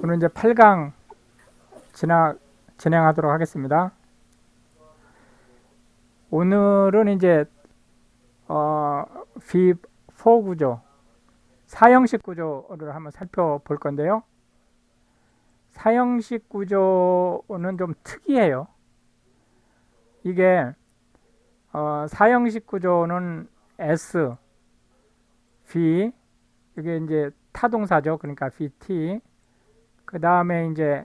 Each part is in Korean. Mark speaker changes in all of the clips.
Speaker 1: 오늘 이제 8강 진행하도록 하겠습니다. 오늘은 이제 V4 구조, 사형식 구조를 한번 살펴볼 건데요. 사형식 구조는 좀 특이해요. 이게 사형식 구조는 S, V, 이게 이제 타동사죠. 그러니까 VT. 그 다음에 이제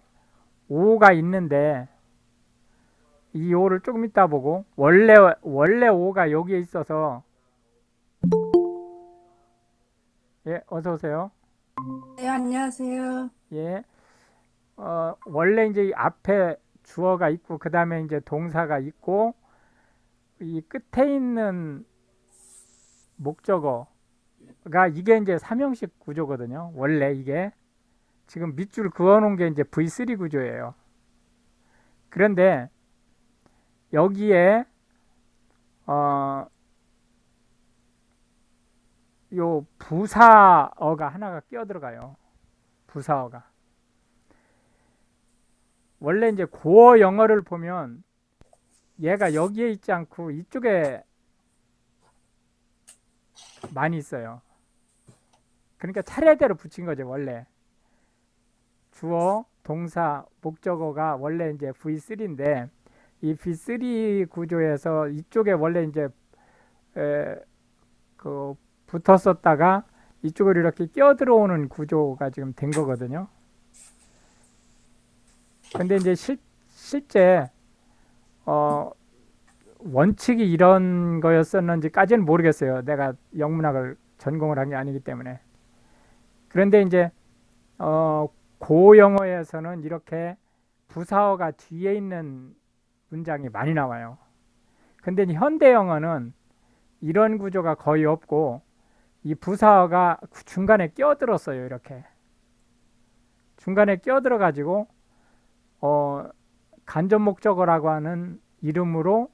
Speaker 1: O가 있는데 이 O를 조금 이따 보고 원래 O가 여기에 있어서 예, 어서 오세요.
Speaker 2: 네, 안녕하세요.
Speaker 1: 예, 원래 이제 이 앞에 주어가 있고 그 다음에 이제 동사가 있고 이 끝에 있는 목적어가 이게 이제 삼형식 구조거든요. 원래 이게 지금 밑줄 그어놓은 게 이제 V3 구조예요. 그런데 여기에 어, 요 부사어가 하나가 끼어 들어가요. 부사어가. 원래 이제 고어 영어를 보면 얘가 여기에 있지 않고 이쪽에 많이 있어요. 그러니까 차례대로 붙인 거죠, 원래. 주어, 동사, 목적어가 원래 이제 V3인데 이 V3 구조에서 이쪽에 원래 이제 에, 그 붙었었다가 이쪽으로 이렇게 끼어 들어오는 구조가 지금 된 거거든요. 근데 이제 실제 어, 원칙이 이런 거였었는지까지는 모르겠어요. 내가 영문학을 전공을 한 게 아니기 때문에. 그런데 이제 고영어에서는 이렇게 부사어가 뒤에 있는 문장이 많이 나와요. 근데 현대 영어는 이런 구조가 거의 없고 이 부사어가 중간에 끼어들었어요. 이렇게 중간에 끼어들어 가지고 간접 목적어라고 하는 이름으로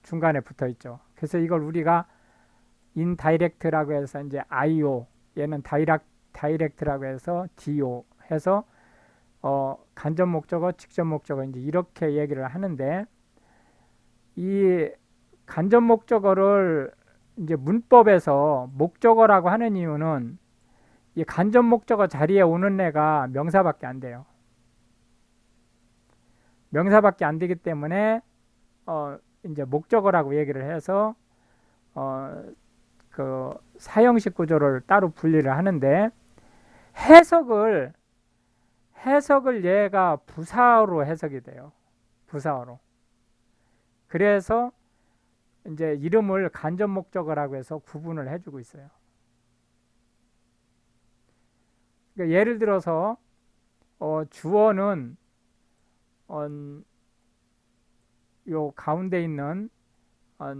Speaker 1: 중간에 붙어 있죠. 그래서 이걸 우리가 인다이렉트라고 해서 이제 IO, 얘는 다이렉트라고 해서 DO 해서 간접 목적어, 직접 목적어 이제 이렇게 얘기를 하는데 이 간접 목적어를 이제 문법에서 목적어라고 하는 이유는 이 간접 목적어 자리에 오는 애가 명사밖에 안 돼요. 명사밖에 안 되기 때문에 이제 목적어라고 얘기를 해서 어, 그 사형식 구조를 따로 분리를 하는데 해석을 얘가 부사어로 해석이 돼요. 부사어로. 그래서 이제 이름을 간접 목적어라고 해서 구분을 해주고 있어요. 그러니까 예를 들어서 주어는 어, 요 가운데 있는 어,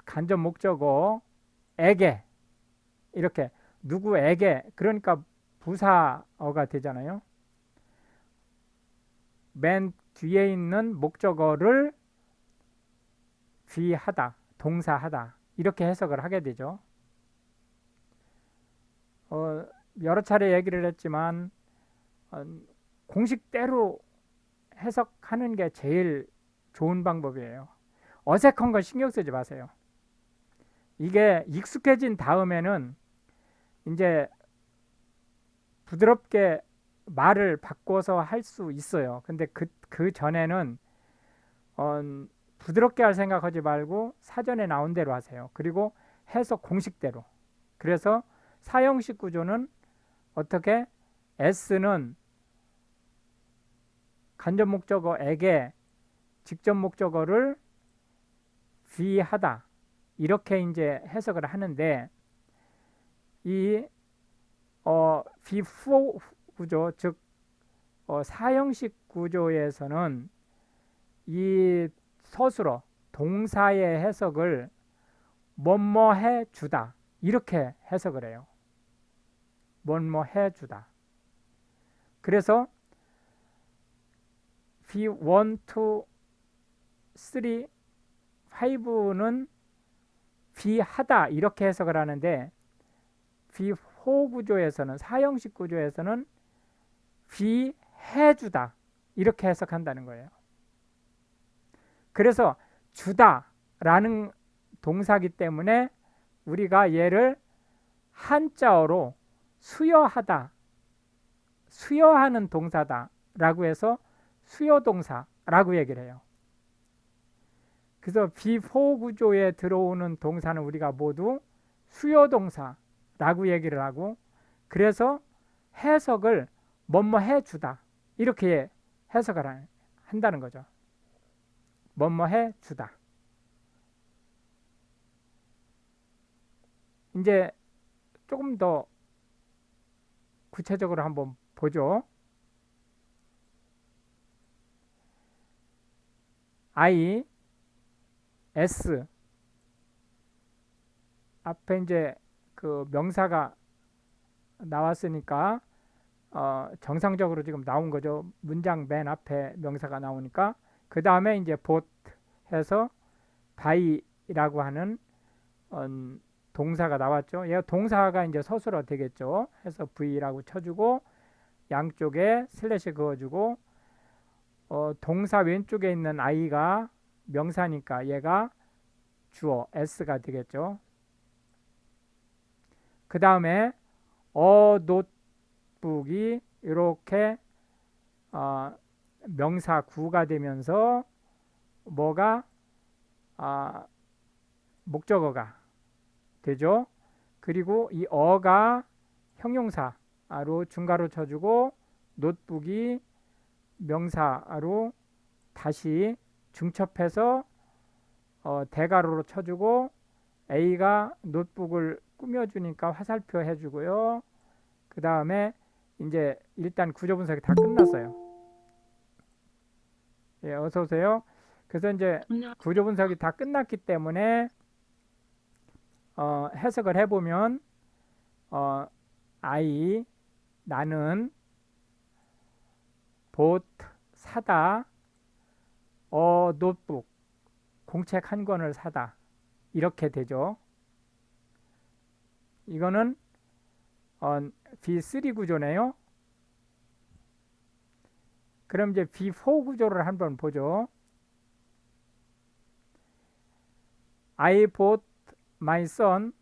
Speaker 1: 간접 목적어에게 이렇게 누구에게 그러니까 부사어가 되잖아요. 맨 뒤에 있는 목적어를 귀하다, 동사하다 이렇게 해석을 하게 되죠. 여러 차례 얘기를 했지만 어, 공식대로 해석하는 게 제일 좋은 방법이에요. 어색한 건 신경 쓰지 마세요. 이게 익숙해진 다음에는 이제 부드럽게 말을 바꿔서 할 수 있어요. 근데 그 전에는 어, 부드럽게 할 생각하지 말고 사전에 나온 대로 하세요. 그리고 해석 공식대로. 그래서 사형식 구조는 어떻게 S는 간접 목적어에게 직접 목적어를 귀하다 이렇게 이제 해석을 하는데 이 V4 구조 즉 사형식 구조에서는 이 서술어 동사의 해석을 뭐뭐 해 주다 이렇게 해석을 해요. 뭐뭐 해 주다. 그래서 V1, 2, 3, 5는 비하다 이렇게 해석을 하는데 V4 구조에서는 사형식 구조에서는 be 해주다 이렇게 해석한다는 거예요. 그래서 주다라는 동사기 때문에 우리가 얘를 한자어로 수여하다, 수여하는 동사다 라고 해서 수여동사라고 얘기를 해요. 그래서 be4 구조에 들어오는 동사는 우리가 모두 수여동사라고 얘기를 하고, 그래서 해석을 뭐뭐 해주다 이렇게 해석을 한다는 거죠. 뭐뭐 해주다. 이제 조금 더 구체적으로 한번 보죠. I, S 앞에 이제 그 명사가 나왔으니까 정상적으로 지금 나온 거죠. 문장 맨 앞에 명사가 나오니까 그 다음에 이제 both 해서 by라고 하는 동사가 나왔죠. 얘 동사가 이제 서술어 되겠죠. 해서 v라고 쳐주고 양쪽에 슬래시 그어주고 동사 왼쪽에 있는 i가 명사니까 얘가 주어 s가 되겠죠. 그 다음에 노트북이 이렇게 명사 구가 되면서 뭐가 목적어가 되죠. 그리고 이 어가 형용사로 중괄호 쳐주고 노트북이 명사로 다시 중첩해서 대괄호로 쳐주고 A가 노트북을 꾸며주니까 화살표 해주고요. 그 다음에 이제 일단 구조 분석이 다 끝났어요. 예, 어서 오세요. 그래서 이제 구조 분석이 다 끝났기 때문에 해석을 해보면 I 나는 bought 사다 노트북 공책 한 권을 사다 이렇게 되죠. 이거는 B3 구조네요. 그럼 이제 B4 구조를 한번 보죠. I bought my son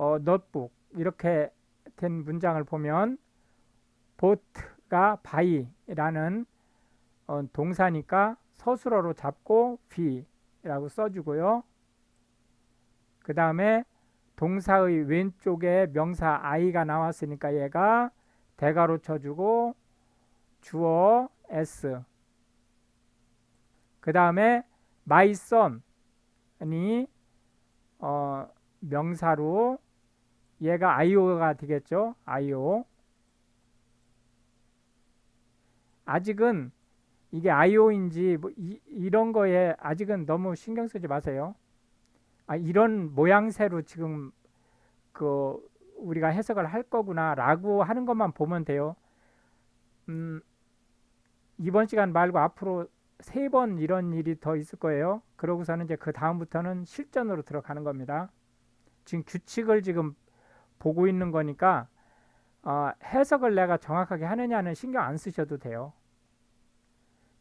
Speaker 1: notebook 이렇게 된 문장을 보면 bought가 by라는 동사니까 서술어로 잡고 be라고 써주고요. 그 다음에 동사의 왼쪽에 명사 i가 나왔으니까 얘가 대괄호 쳐주고 주어 s. 그 다음에 my son이 명사로 얘가 io가 되겠죠. io. 아직은 이게 io인지 뭐 이런 거에 아직은 너무 신경 쓰지 마세요. 이런 모양새로 지금 그 우리가 해석을 할 거구나라고 하는 것만 보면 돼요. 이번 시간 말고 앞으로 3번 이런 일이 더 있을 거예요. 그러고서는 이제 그 다음부터는 실전으로 들어가는 겁니다. 지금 규칙을 지금 보고 있는 거니까 해석을 내가 정확하게 하느냐는 신경 안 쓰셔도 돼요.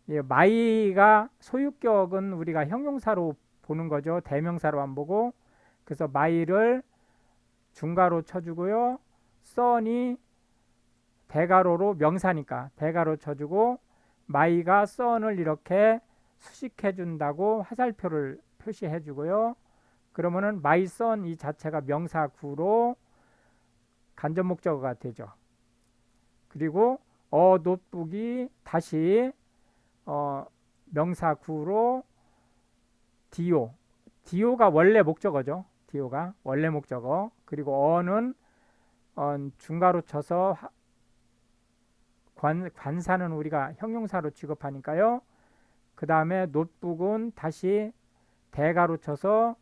Speaker 1: 예, my가 소유격은 우리가 형용사로 보는 거죠. 대명사로 안 보고. 그래서 my를 중괄호 쳐주고요. son이 대괄호로 명사니까 대괄호 쳐주고 my가 son을 이렇게 수식해 준다고 화살표를 표시해 주고요. 그러면은 my son 이 자체가 명사 구로 간접 목적어가 되죠. 그리고 노트북이 다시 명사 구로 do가 원래 목적어죠. do가 원래 목적어. 그리고 어는 중괄호 쳐서 관사는 우리가 형용사로 취급하니까요. 그 다음에 노트북은 다시 대괄호 쳐서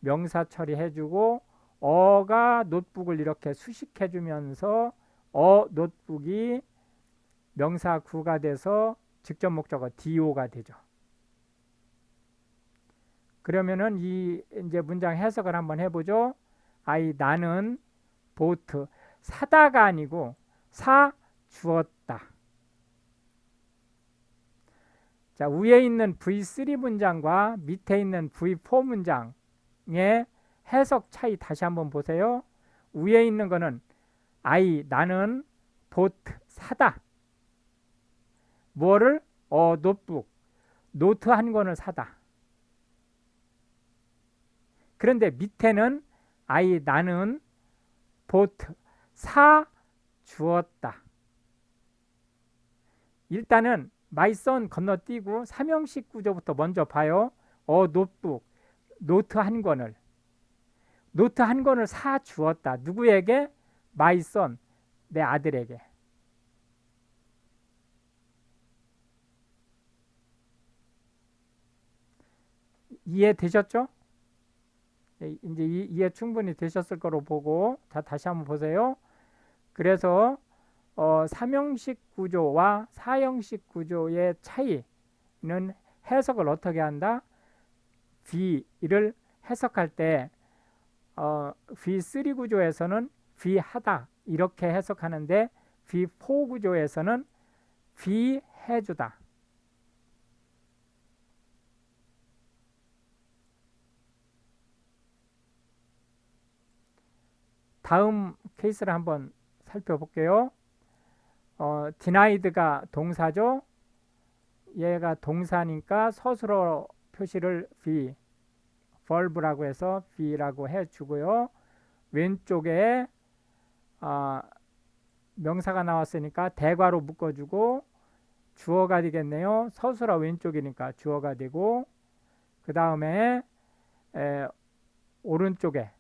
Speaker 1: 명사 처리해주고 어가 노트북을 이렇게 수식해주면서 노트북이 명사 구가 돼서 직접 목적어 do가 되죠. 그러면은 이 이제 문장 해석을 한번 해보죠. 나는 bought 사다가 아니고 사 주었다. 자, 위에 있는 V3 문장과 밑에 있는 V4 문장의 해석 차이 다시 한번 보세요. 위에 있는 거는 나는 bought 사다. 뭐를? 노트북. 노트 한 권을 사다. 그런데 밑에는 나는 bought 사 주었다. 일단은 my son 건너뛰고 삼형식 구조부터 먼저 봐요. 노트북 노트 한 권을 사 주었다. 누구에게? my son 내 아들에게. 이해되셨죠? 이제 이해 충분히 되셨을 거로 보고, 자, 다시 한번 보세요. 그래서 삼형식 구조와 사형식 구조의 차이는 해석을 어떻게 한다? V를 해석할 때 V3 구조에서는 V 하다 이렇게 해석하는데 V4 구조에서는 V 해주다. 다음 케이스를 한번 살펴볼게요. denied가 동사죠. 얘가 동사니까 서술어 표시를 verb라고 해서 V라고 해주고요. 왼쪽에 명사가 나왔으니까 대괄호 묶어주고 주어가 되겠네요. 서술어 왼쪽이니까 주어가 되고, 그 다음에 오른쪽에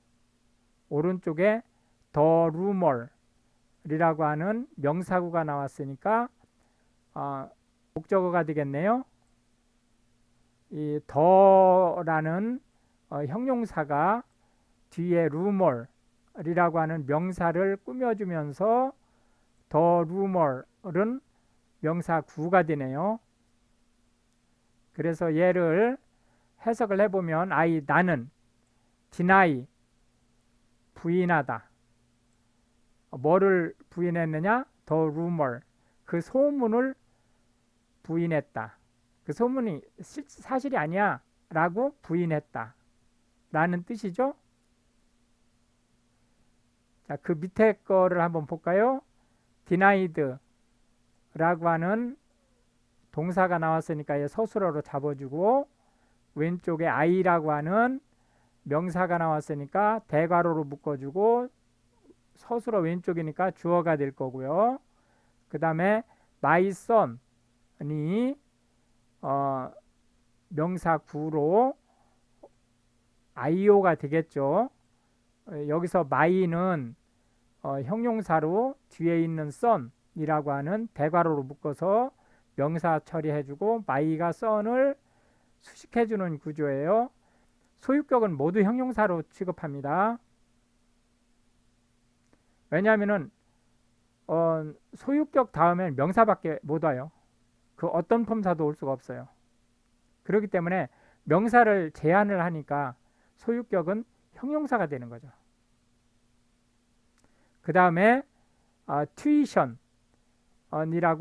Speaker 1: the rumor이라고 하는 명사구가 나왔으니까 목적어가 되겠네요. 이 더라는 형용사가 뒤에 rumor이라고 하는 명사를 꾸며주면서 the rumor은 명사구가 되네요. 그래서 얘를 해석을 해보면 나는 deny 부인하다. 뭐를 부인했느냐? the rumor 그 소문을 부인했다. 그 소문이 사실이 아니야 라고 부인했다 라는 뜻이죠. 자, 그 밑에 거를 한번 볼까요? denied 라고 하는 동사가 나왔으니까 서술어로 잡아주고, 왼쪽에 I라고 하는 명사가 나왔으니까 대괄호로 묶어주고 서술어 왼쪽이니까 주어가 될 거고요. 그 다음에 my son이 명사 구로 IO가 되겠죠. 여기서 my는 형용사로 뒤에 있는 son이라고 하는 대괄호로 묶어서 명사 처리해주고 my가 son을 수식해주는 구조예요. 소유격은 모두 형용사로 취급합니다. 왜냐하면은 소유격 다음엔 명사밖에 못 와요. 그 어떤 품사도 올 수가 없어요. 그렇기 때문에 명사를 제한을 하니까 소유격은 형용사가 되는 거죠. 그 다음에 tuition이라고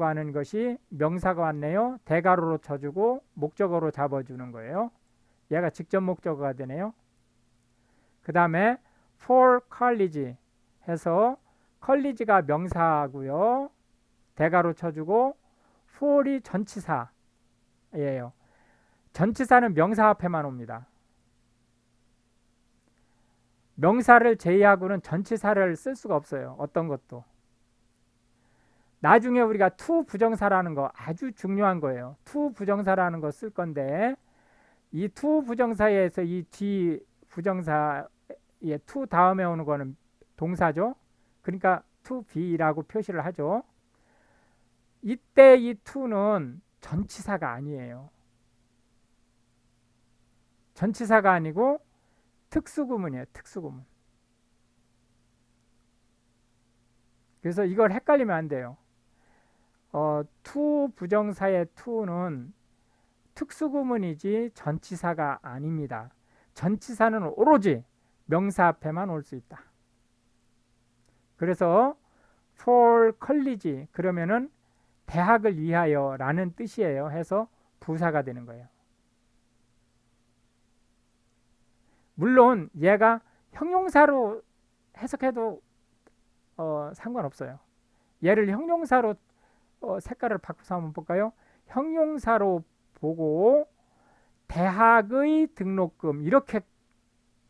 Speaker 1: 하는 것이 명사가 왔네요. 대괄호로 쳐주고 목적어로 잡아주는 거예요. 얘가 직접 목적어가 되네요. 그 다음에 for college 해서 college가 명사고요. 대괄호 쳐주고 for이 전치사예요. 전치사는 명사 앞에만 옵니다. 명사를 제외하고는 전치사를 쓸 수가 없어요. 어떤 것도. 나중에 우리가 to 부정사라는 거 아주 중요한 거예요. to 부정사라는 거 쓸 건데, 이 to 부정사에서 이 뒤 부정사에 to 다음에 오는 거는 동사죠. 그러니까 to be라고 표시를 하죠. 이때 이 to는 전치사가 아니에요. 전치사가 아니고 특수구문이에요. 특수구문. 그래서 이걸 헷갈리면 안 돼요. to 부정사의 to는 특수구문이지 전치사가 아닙니다. 전치사는 오로지 명사 앞에만 올 수 있다. 그래서 for college 그러면은 대학을 위하여 라는 뜻이에요. 해서 부사가 되는 거예요. 물론 얘가 형용사로 해석해도 상관없어요. 얘를 형용사로 색깔을 바꿔서 한번 볼까요? 형용사로 보고 대학의 등록금 이렇게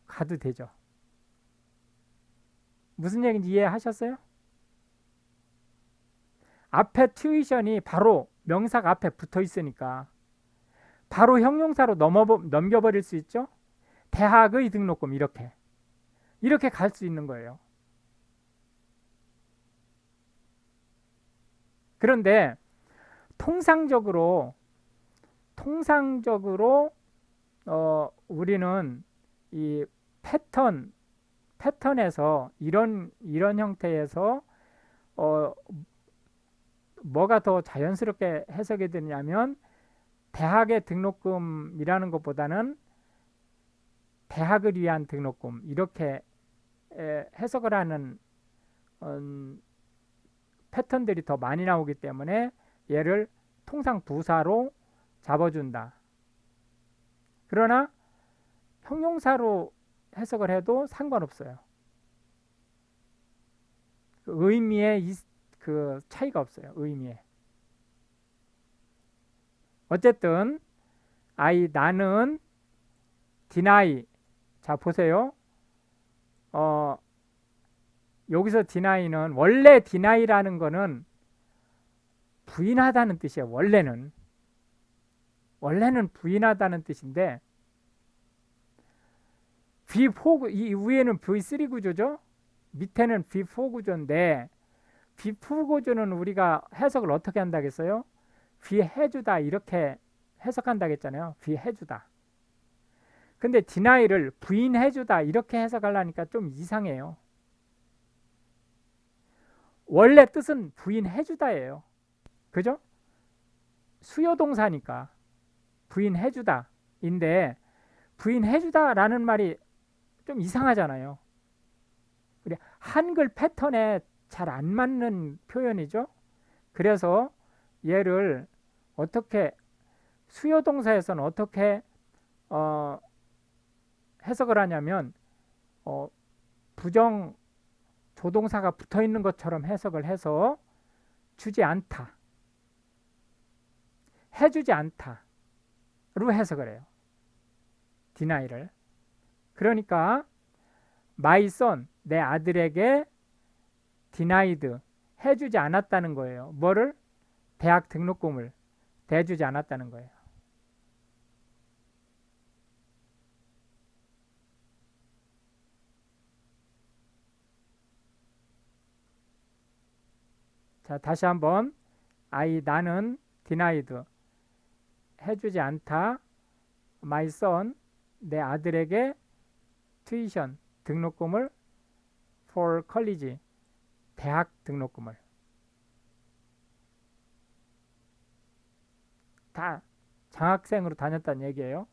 Speaker 1: 가도 되죠. 무슨 얘기인지 이해하셨어요? 앞에 튜이션이 바로 명사가 앞에 붙어 있으니까 바로 형용사로 넘겨버릴 수 있죠. 대학의 등록금 이렇게 갈 수 있는 거예요. 그런데 통상적으로 우리는 이 패턴에서 이런 형태에서 뭐가 더 자연스럽게 해석이 되냐면 대학의 등록금이라는 것보다는 대학을 위한 등록금 이렇게 해석을 하는 패턴들이 더 많이 나오기 때문에 얘를 통상 부사로 잡아준다. 그러나 형용사로 해석을 해도 상관없어요. 그 의미에 그 차이가 없어요. 의미에. 어쨌든 나는 deny. 자 보세요. 여기서 deny는 원래 deny라는 거는 부인하다는 뜻이에요. 원래는 부인하다는 뜻인데 V4 이 위에는 V3 구조죠. 밑에는 V4 구조인데 V4 구조는 우리가 해석을 어떻게 한다겠어요? 비해주다 이렇게 해석한다겠잖아요. 비해주다. 근데 deni를 부인해주다 이렇게 해석하려니까 좀 이상해요. 원래 뜻은 부인해주다예요. 그죠? 수요동사니까 부인해주다인데 부인해주다라는 말이 좀 이상하잖아요. 우리 한글 패턴에 잘 안 맞는 표현이죠. 그래서 얘를 어떻게 수요동사에서는 어떻게 해석을 하냐면 부정 조동사가 붙어 있는 것처럼 해석을 해서 주지 않다, 해주지 않다로 해석을 해요. deni를. 그러니까 my son, 내 아들에게 denied, 해주지 않았다는 거예요. 뭐를? 대학 등록금을 대주지 않았다는 거예요. 자, 다시 한번 나는 denied, 해주지 않다, my son, 내 아들에게 tuition, 등록금을 for college, 대학 등록금을 다 장학생으로 다녔다는 얘기예요.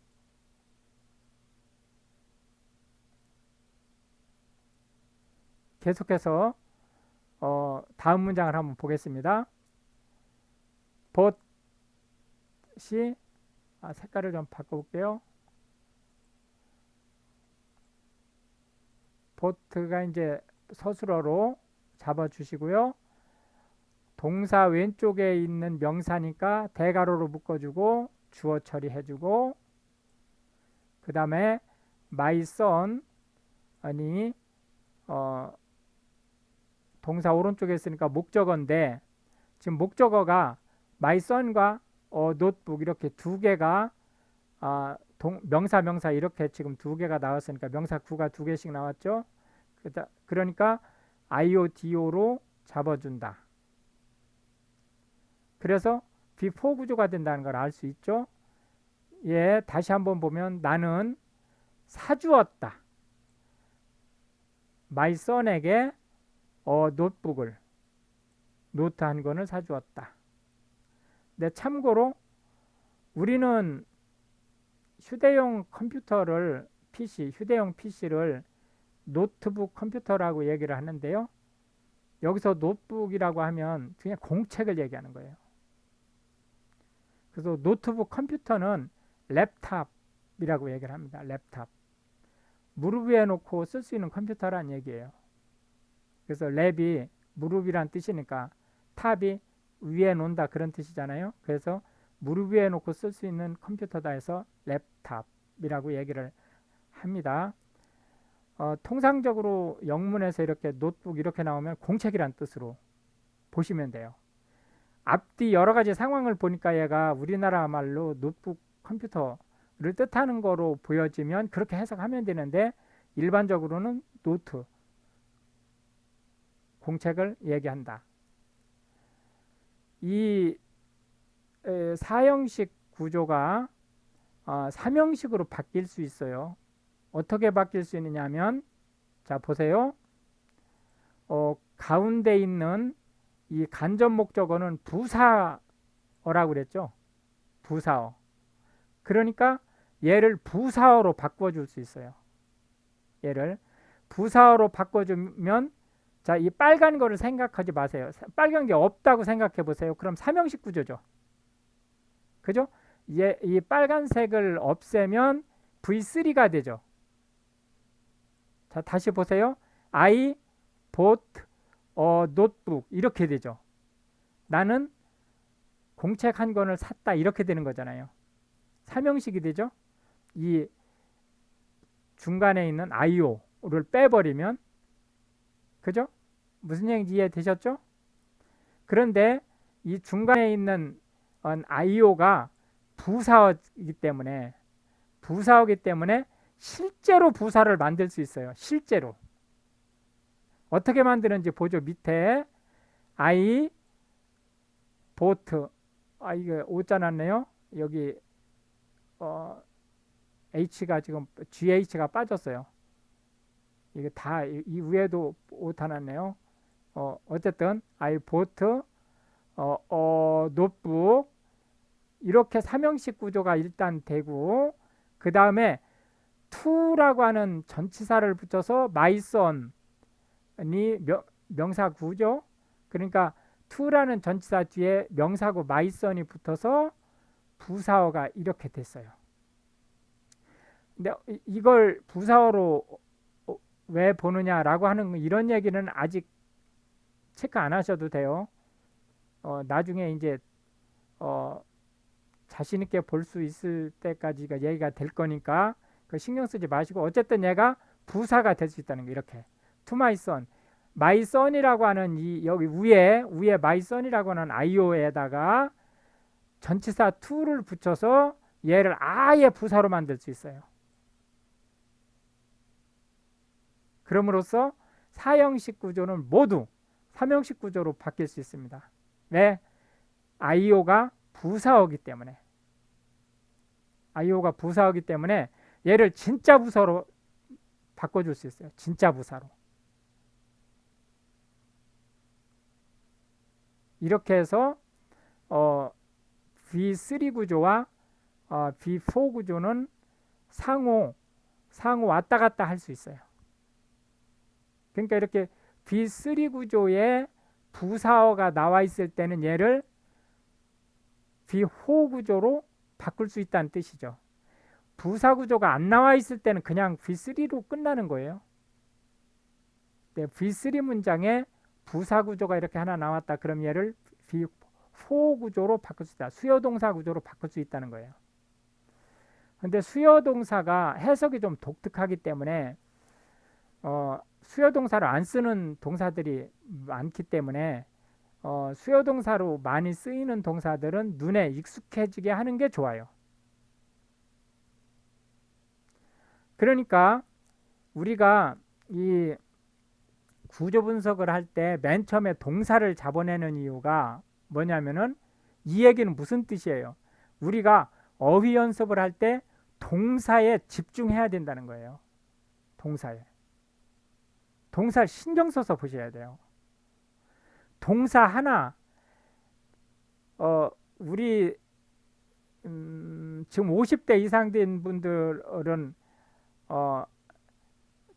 Speaker 1: 계속해서 다음 문장을 한번 보겠습니다. bot이 색깔을 좀 바꿔볼게요. bot가 이제 서술어로 잡아주시고요. 동사 왼쪽에 있는 명사니까 대가로로 묶어주고 주어 처리해주고 그 다음에 my son 아니 동사 오른쪽에 있으니까 목적어인데 지금 목적어가 my son과 notebook 이렇게 두 개가 명사 이렇게 지금 두 개가 나왔으니까 명사 구가 두 개씩 나왔죠. 그러니까 IODO로 잡아준다. 그래서 before 구조가 된다는 걸 알 수 있죠. 예, 다시 한번 보면 나는 사주었다. my son에게 노트북을 노트 한 권을 사주었다. 근데 참고로 우리는 휴대용 컴퓨터를 휴대용 PC를 노트북 컴퓨터라고 얘기를 하는데요. 여기서 노트북이라고 하면 그냥 공책을 얘기하는 거예요. 그래서 노트북 컴퓨터는 랩탑이라고 얘기를 합니다. 랩탑. 무릎 위에 놓고 쓸 수 있는 컴퓨터란 얘기예요. 그래서 랩이 무릎이란 뜻이니까 탑이 위에 놓는다 그런 뜻이잖아요. 그래서 무릎 위에 놓고 쓸 수 있는 컴퓨터다 해서 랩탑이라고 얘기를 합니다. 통상적으로 영문에서 이렇게 노트북 이렇게 나오면 공책이란 뜻으로 보시면 돼요. 앞뒤 여러 가지 상황을 보니까 얘가 우리나라 말로 노트북 컴퓨터를 뜻하는 거로 보여지면 그렇게 해석하면 되는데 일반적으로는 노트, 공책을 얘기한다. 이 사형식 구조가 3형식으로 바뀔 수 있어요. 어떻게 바뀔 수 있느냐 하면 자 보세요. 가운데 있는 이 간접 목적어는 부사어라고 그랬죠. 부사어. 그러니까 얘를 부사어로 바꿔줄 수 있어요. 얘를 부사어로 바꿔주면 자, 이 빨간 거를 생각하지 마세요. 빨간 게 없다고 생각해 보세요. 그럼 삼형식 구조죠. 그죠? 이 빨간색을 없애면 V3가 되죠. 자, 다시 보세요. I bought a notebook 이렇게 되죠. 나는 공책 한 권을 샀다 이렇게 되는 거잖아요. 삼형식이 되죠. 이 중간에 있는 IO를 빼버리면 그죠? 무슨 얘기인지 이해되셨죠? 그런데 이 중간에 있는 IO가 부사어이기 때문에 실제로 부사를 만들 수 있어요. 실제로. 어떻게 만드는지 보죠. 밑에 I bought 이게 오자 났네요. 여기 H가 지금 GH가 빠졌어요. 이게 다 이 위에도 오타 났네요. 어쨌든 I bought notebook 이렇게 삼형식 구조가 일단 되고 그 다음에 to라고 하는 전치사를 붙여서 my son이 명사 구죠. 그러니까 to라는 전치사 뒤에 명사구 my son이 붙어서 부사어가 이렇게 됐어요. 근데 이걸 부사어로 왜 보느냐라고 하는 이런 얘기는 아직 체크 안 하셔도 돼요. 나중에 이제 자신 있게 볼 수 있을 때까지가 얘기가 될 거니까 그 신경 쓰지 마시고 어쨌든 얘가 부사가 될 수 있다는 거 이렇게 to my son, my son이라고 하는 이 여기 위에 my son이라고 하는 IO에다가 전치사 to를 붙여서 얘를 아예 부사로 만들 수 있어요. 그럼으로써 사형식 구조는 모두 삼형식 구조로 바뀔 수 있습니다. 왜? IO가 부사어기 때문에. IO가 부사어기 때문에 얘를 진짜 부사로 바꿔줄 수 있어요. 진짜 부사로. 이렇게 해서 V3 구조와 V4 구조는 상호 왔다 갔다 할 수 있어요. 그러니까 이렇게 V3 구조에 부사어가 나와 있을 때는 얘를 V4 구조로 바꿀 수 있다는 뜻이죠. 부사 구조가 안 나와 있을 때는 그냥 V3로 끝나는 거예요. V3 문장에 부사 구조가 이렇게 하나 나왔다. 그럼 얘를 V4 구조로 바꿀 수 있다. 수요 동사 구조로 바꿀 수 있다는 거예요. 근데 수요 동사가 해석이 좀 독특하기 때문에 수요 동사를 안 쓰는 동사들이 많기 때문에 수요 동사로 많이 쓰이는 동사들은 눈에 익숙해지게 하는 게 좋아요. 그러니까 우리가 이 구조 분석을 할 때 맨 처음에 동사를 잡아내는 이유가 뭐냐면은 이 얘기는 무슨 뜻이에요? 우리가 어휘 연습을 할 때 동사에 집중해야 된다는 거예요. 동사에. 동사를 신경 써서 보셔야 돼요. 동사 하나 우리 지금 50대 이상 된 분들은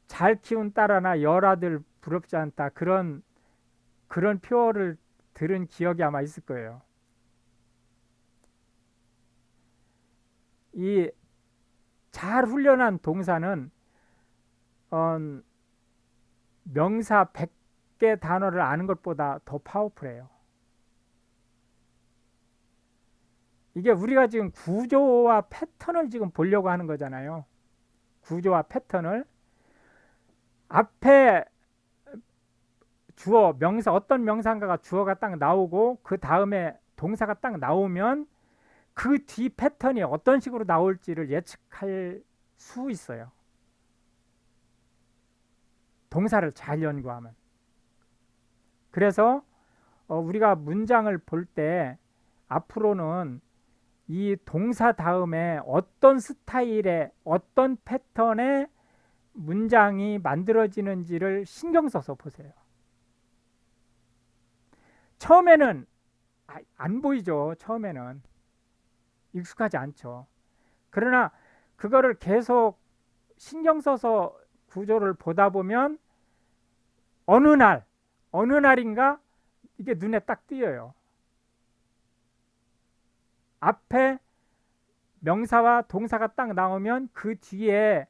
Speaker 1: 잘 키운 딸아나 열아들 부럽지 않다 그런 표어를 들은 기억이 아마 있을 거예요. 이 잘 훈련한 동사는 명사 100개 단어를 아는 것보다 더 파워풀해요. 이게 우리가 지금 구조와 패턴을 지금 보려고 하는 거잖아요. 구조와 패턴을. 앞에 주어, 명사, 어떤 명사인가가 주어가 딱 나오고 그 다음에 동사가 딱 나오면 그 뒤 패턴이 어떤 식으로 나올지를 예측할 수 있어요. 동사를 잘 연구하면. 그래서 우리가 문장을 볼 때 앞으로는 이 동사 다음에 어떤 스타일의 어떤 패턴의 문장이 만들어지는지를 신경 써서 보세요. 처음에는 안 보이죠. 처음에는 익숙하지 않죠. 그러나 그거를 계속 신경 써서 구조를 보다 보면 어느 날인가 이게 눈에 딱 띄어요. 앞에 명사와 동사가 딱 나오면 그 뒤에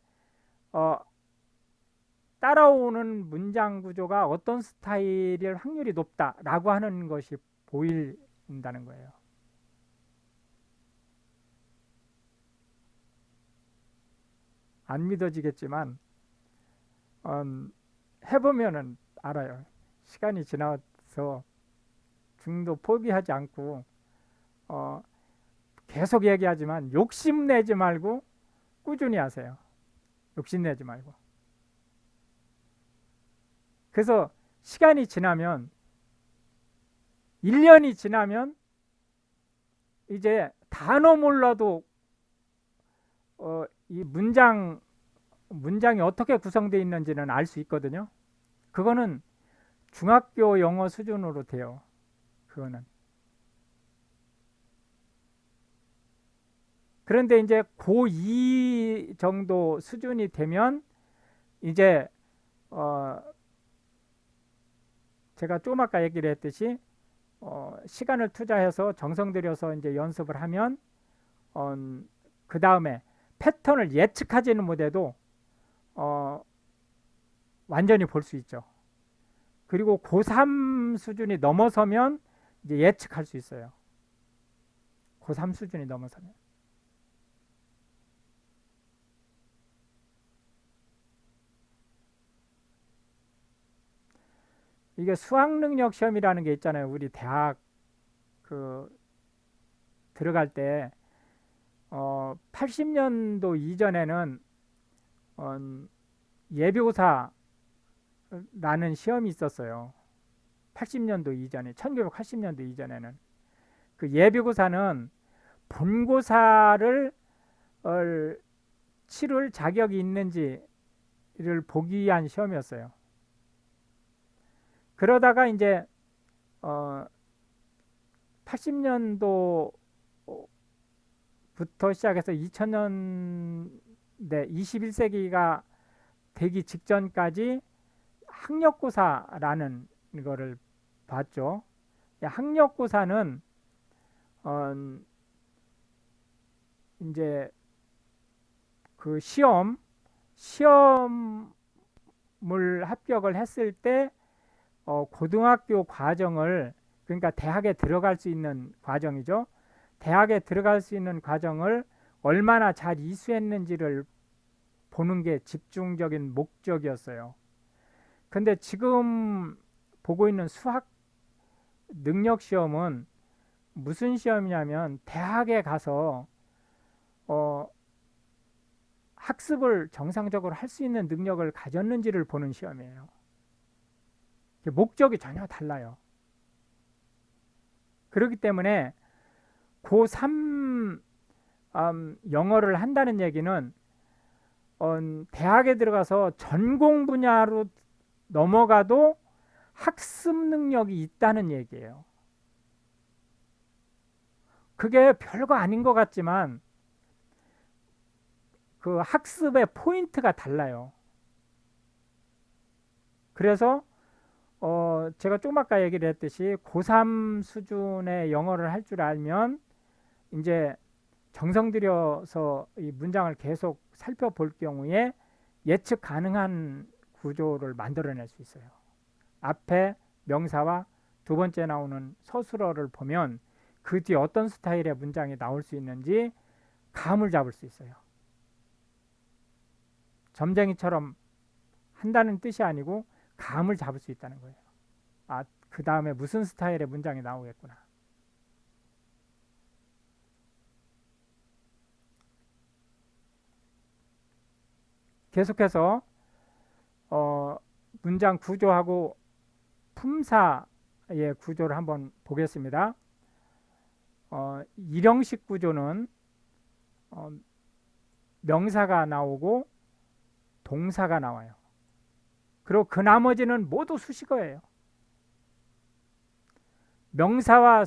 Speaker 1: 따라오는 문장 구조가 어떤 스타일일 확률이 높다라고 하는 것이 보인다는 거예요. 안 믿어지겠지만 해보면은 알아요. 시간이 지나서 중도 포기하지 않고 계속 얘기하지만 욕심내지 말고 꾸준히 하세요. 욕심내지 말고. 그래서 시간이 지나면 1년이 지나면 이제 단어 몰라도 이 문장이 어떻게 구성되어 있는지는 알 수 있거든요. 그거는 중학교 영어 수준으로 돼요. 그거는. 그런데 이제 고2 정도 수준이 되면 이제 제가 좀 아까 얘기를 했듯이 시간을 투자해서 정성 들여서 이제 연습을 하면 그 다음에 패턴을 예측하지는 못해도 완전히 볼 수 있죠. 그리고 고3 수준이 넘어서면 이제 예측할 수 있어요. 고3 수준이 넘어서면. 이게 수학능력 시험이라는 게 있잖아요. 우리 대학 들어갈 때 80년도 이전에는 예비고사라는 시험이 있었어요. 80년도 이전에, 1980년도 이전에는 그 예비고사는 본고사를 치를 자격이 있는지를 보기 위한 시험이었어요. 그러다가 이제 80년도부터 시작해서 2000년대 21세기가 되기 직전까지 학력고사라는 거를 봤죠. 학력고사는 이제 그 시험을 합격을 했을 때 고등학교 과정을, 그러니까 대학에 들어갈 수 있는 과정이죠. 대학에 들어갈 수 있는 과정을 얼마나 잘 이수했는지를 보는 게 집중적인 목적이었어요. 근데 지금 보고 있는 수학 능력 시험은 무슨 시험이냐면 대학에 가서 학습을 정상적으로 할 수 있는 능력을 가졌는지를 보는 시험이에요. 목적이 전혀 달라요. 그렇기 때문에 고3 영어를 한다는 얘기는 대학에 들어가서 전공 분야로 넘어가도 학습 능력이 있다는 얘기예요. 그게 별거 아닌 것 같지만 그 학습의 포인트가 달라요. 그래서 제가 좀 아까 얘기를 했듯이 고3 수준의 영어를 할 줄 알면 이제 정성 들여서 이 문장을 계속 살펴볼 경우에 예측 가능한 구조를 만들어낼 수 있어요. 앞에 명사와 두 번째 나오는 서술어를 보면 그 뒤에 어떤 스타일의 문장이 나올 수 있는지 감을 잡을 수 있어요. 점쟁이처럼 한다는 뜻이 아니고 감을 잡을 수 있다는 거예요. 아, 그 다음에 무슨 스타일의 문장이 나오겠구나. 계속해서 문장 구조하고 품사의 구조를 한번 보겠습니다. 일형식 구조는 명사가 나오고 동사가 나와요. 그리고 그 나머지는 모두 수식어예요. 명사와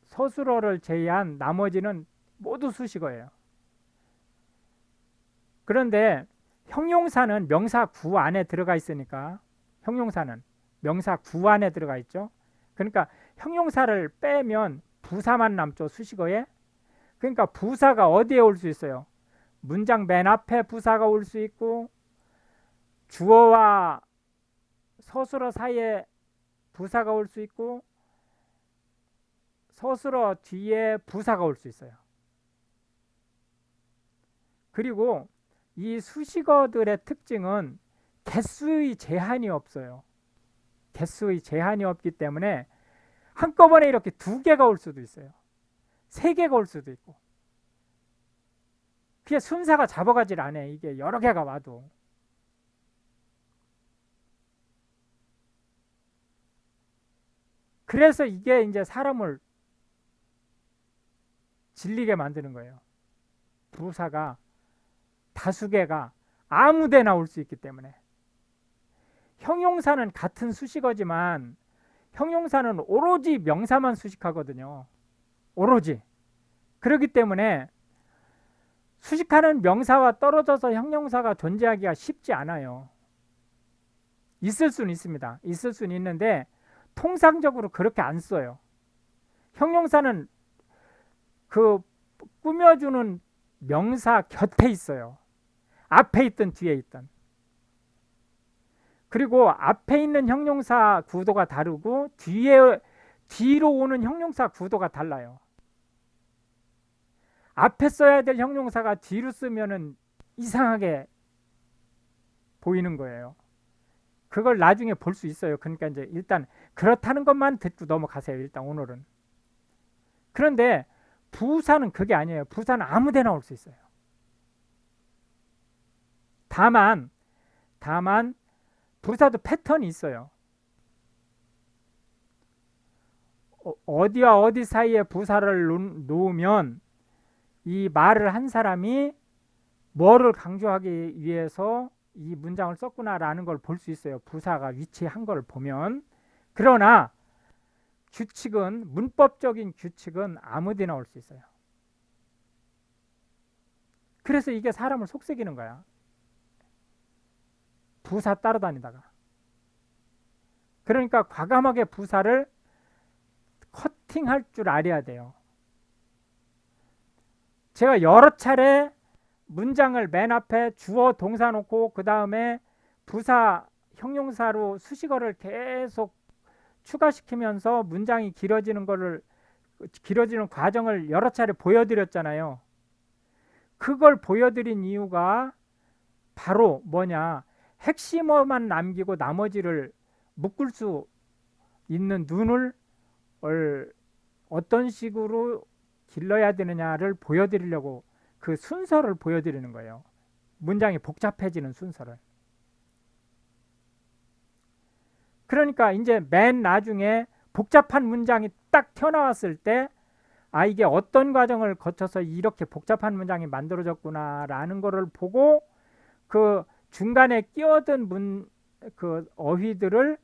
Speaker 1: 서술어를 제외한 나머지는 모두 수식어예요. 그런데 형용사는 명사 구 안에 들어가 있으니까, 형용사는 명사 구 안에 들어가 있죠. 그러니까 형용사를 빼면 부사만 남죠, 수식어에. 그러니까 부사가 어디에 올 수 있어요? 문장 맨 앞에 부사가 올 수 있고, 주어와 서술어 사이에 부사가 올 수 있고, 서술어 뒤에 부사가 올 수 있어요. 그리고 이 수식어들의 특징은 개수의 제한이 없어요. 개수의 제한이 없기 때문에 한꺼번에 이렇게 두 개가 올 수도 있어요. 세 개가 올 수도 있고. 그게 순서가 잡아가질 않아. 이게 여러 개가 와도. 그래서 이게 이제 사람을 질리게 만드는 거예요. 부사가 다수개가 아무데나 올 수 있기 때문에. 형용사는 같은 수식어지만 형용사는 오로지 명사만 수식하거든요. 오로지. 그렇기 때문에 수식하는 명사와 떨어져서 형용사가 존재하기가 쉽지 않아요. 있을 수는 있습니다. 있을 수는 있는데 통상적으로 그렇게 안 써요. 형용사는 그 꾸며주는 명사 곁에 있어요. 앞에 있든 뒤에 있든. 그리고 앞에 있는 형용사 구도가 다르고 뒤로 오는 형용사 구도가 달라요. 앞에 써야 될 형용사가 뒤로 쓰면은 이상하게 보이는 거예요. 그걸 나중에 볼 수 있어요. 그러니까 이제 일단 그렇다는 것만 듣고 넘어가세요. 일단 오늘은. 그런데 부사는 그게 아니에요. 부사는 아무데나 올 수 있어요. 다만 부사도 패턴이 있어요. 어디와 어디 사이에 부사를 놓으면 이 말을 한 사람이 뭐를 강조하기 위해서 이 문장을 썼구나라는 걸 볼 수 있어요. 부사가 위치한 걸 보면. 그러나 규칙은, 문법적인 규칙은 아무데나 올 수 있어요. 그래서 이게 사람을 속삭이는 거야. 부사 따라다니다가. 그러니까 과감하게 부사를 커팅할 줄 알아야 돼요. 제가 여러 차례 문장을 맨 앞에 주어 동사 놓고 그 다음에 부사 형용사로 수식어를 계속 추가시키면서 문장이 길어지는 과정을 여러 차례 보여드렸잖아요. 그걸 보여드린 이유가 바로 뭐냐, 핵심어만 남기고 나머지를 묶을 수 있는 눈을 어떤 식으로 길러야 되느냐를 보여드리려고, 그 순서를 보여드리는 거예요. 문장이 복잡해지는 순서를. 그러니까 이제 맨 나중에 복잡한 문장이 딱 튀어나왔을 때, 아, 이게 어떤 과정을 거쳐서 이렇게 복잡한 문장이 만들어졌구나 라는 거를 보고 그 중간에 끼어든 그 어휘들을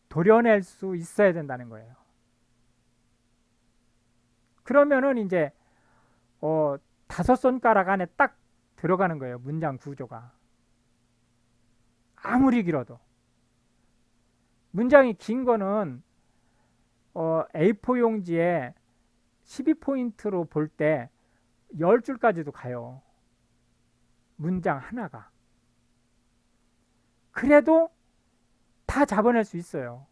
Speaker 1: 도려낼 수 있어야 된다는 거예요. 그러면은 이제 5손가락 안에 딱 들어가는 거예요. 문장 구조가. 아무리 길어도. 문장이 긴 거는 A4 용지에 12포인트로 볼 때 10줄까지도 가요. 문장 하나가. 그래도 다 잡아낼 수 있어요.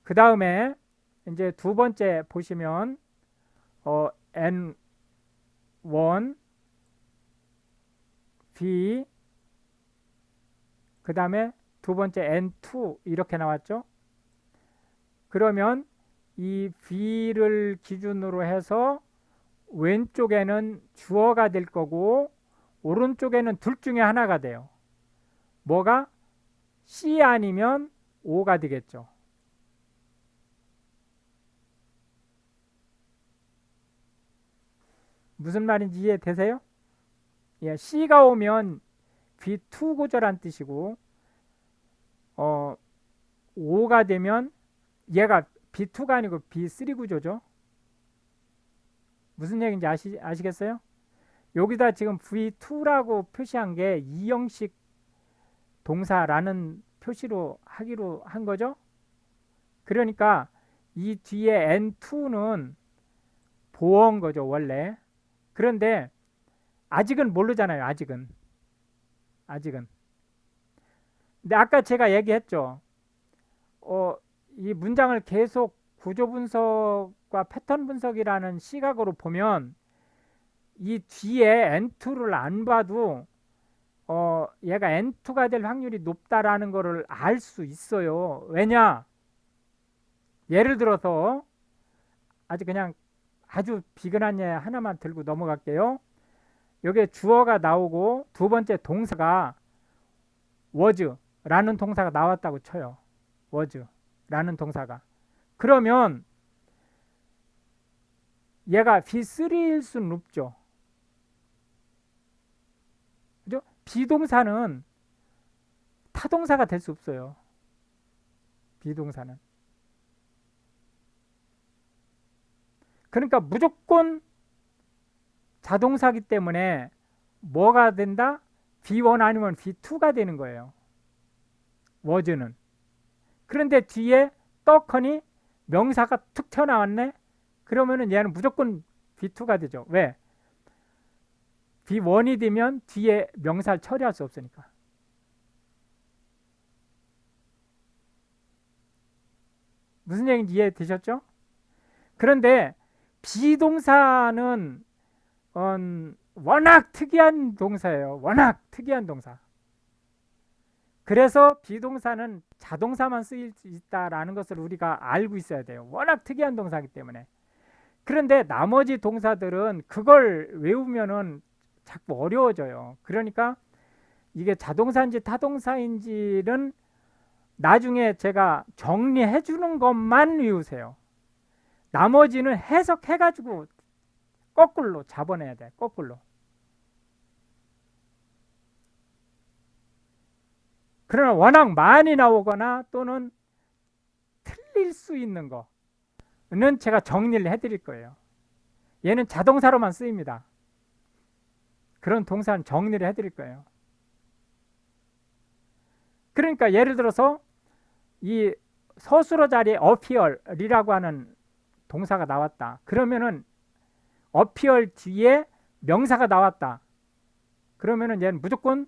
Speaker 1: 그 다음에 이제 두 번째 보시면 N1, V, 그 다음에 두 번째 N2 이렇게 나왔죠. 그러면 이 V를 기준으로 해서 왼쪽에는 주어가 될 거고 오른쪽에는 둘 중에 하나가 돼요. 뭐가? C 아니면 O가 되겠죠. 무슨 말인지 이해되세요? 예, C가 오면 V2 구조란 뜻이고 O가 되면 얘가 B2가 아니고 B3 구조죠. 무슨 얘기인지 아시겠어요? 여기다 지금 V2라고 표시한 게 이형식 동사라는 표시로 하기로 한 거죠. 그러니까 이 뒤에 N2는 보어인 거죠, 원래. 그런데 아직은 모르잖아요, 아직은. 근데 아까 제가 얘기했죠. 이 문장을 계속 구조 분석과 패턴 분석이라는 시각으로 보면 이 뒤에 N2를 안 봐도 얘가 N2가 될 확률이 높다라는 것을 알 수 있어요. 왜냐? 예를 들어서 아주 비근한 예 하나만 들고 넘어갈게요. 여기에 주어가 나오고 두 번째 동사가 was라는 동사가 나왔다고 쳐요. was라는 동사가. 그러면 얘가 B3일 수는 없죠. 그죠? 비동사는 타동사가 될 수 없어요. 비동사는. 그러니까 무조건 자동사기 때문에 뭐가 된다? B1 아니면 B2가 되는 거예요. was는. 그런데 뒤에 떡하니 명사가 툭 튀어나왔네? 그러면은 얘는 무조건 B2가 되죠. 왜? B1이 되면 뒤에 명사를 처리할 수 없으니까. 무슨 얘기인지 이해되셨죠? 그런데 비동사는 워낙 특이한 동사예요. 워낙 특이한 동사. 그래서 비동사는 자동사만 쓰일 수 있다라는 것을 우리가 알고 있어야 돼요. 워낙 특이한 동사이기 때문에. 그런데 나머지 동사들은 그걸 외우면은 자꾸 어려워져요. 그러니까 이게 자동사인지 타동사인지는 나중에 제가 정리해 주는 것만 외우세요. 나머지는 해석해 가지고 거꾸로 잡아내야 돼. 거꾸로. 그러나 워낙 많이 나오거나 또는 틀릴 수 있는 거는 제가 정리를 해드릴 거예요. 얘는 자동사로만 쓰입니다. 그런 동사는 정리를 해드릴 거예요. 그러니까 예를 들어서 이 서술어 자리에 appear이라고 하는 동사가 나왔다. 그러면은 appear 뒤에 명사가 나왔다. 그러면은 얘는 무조건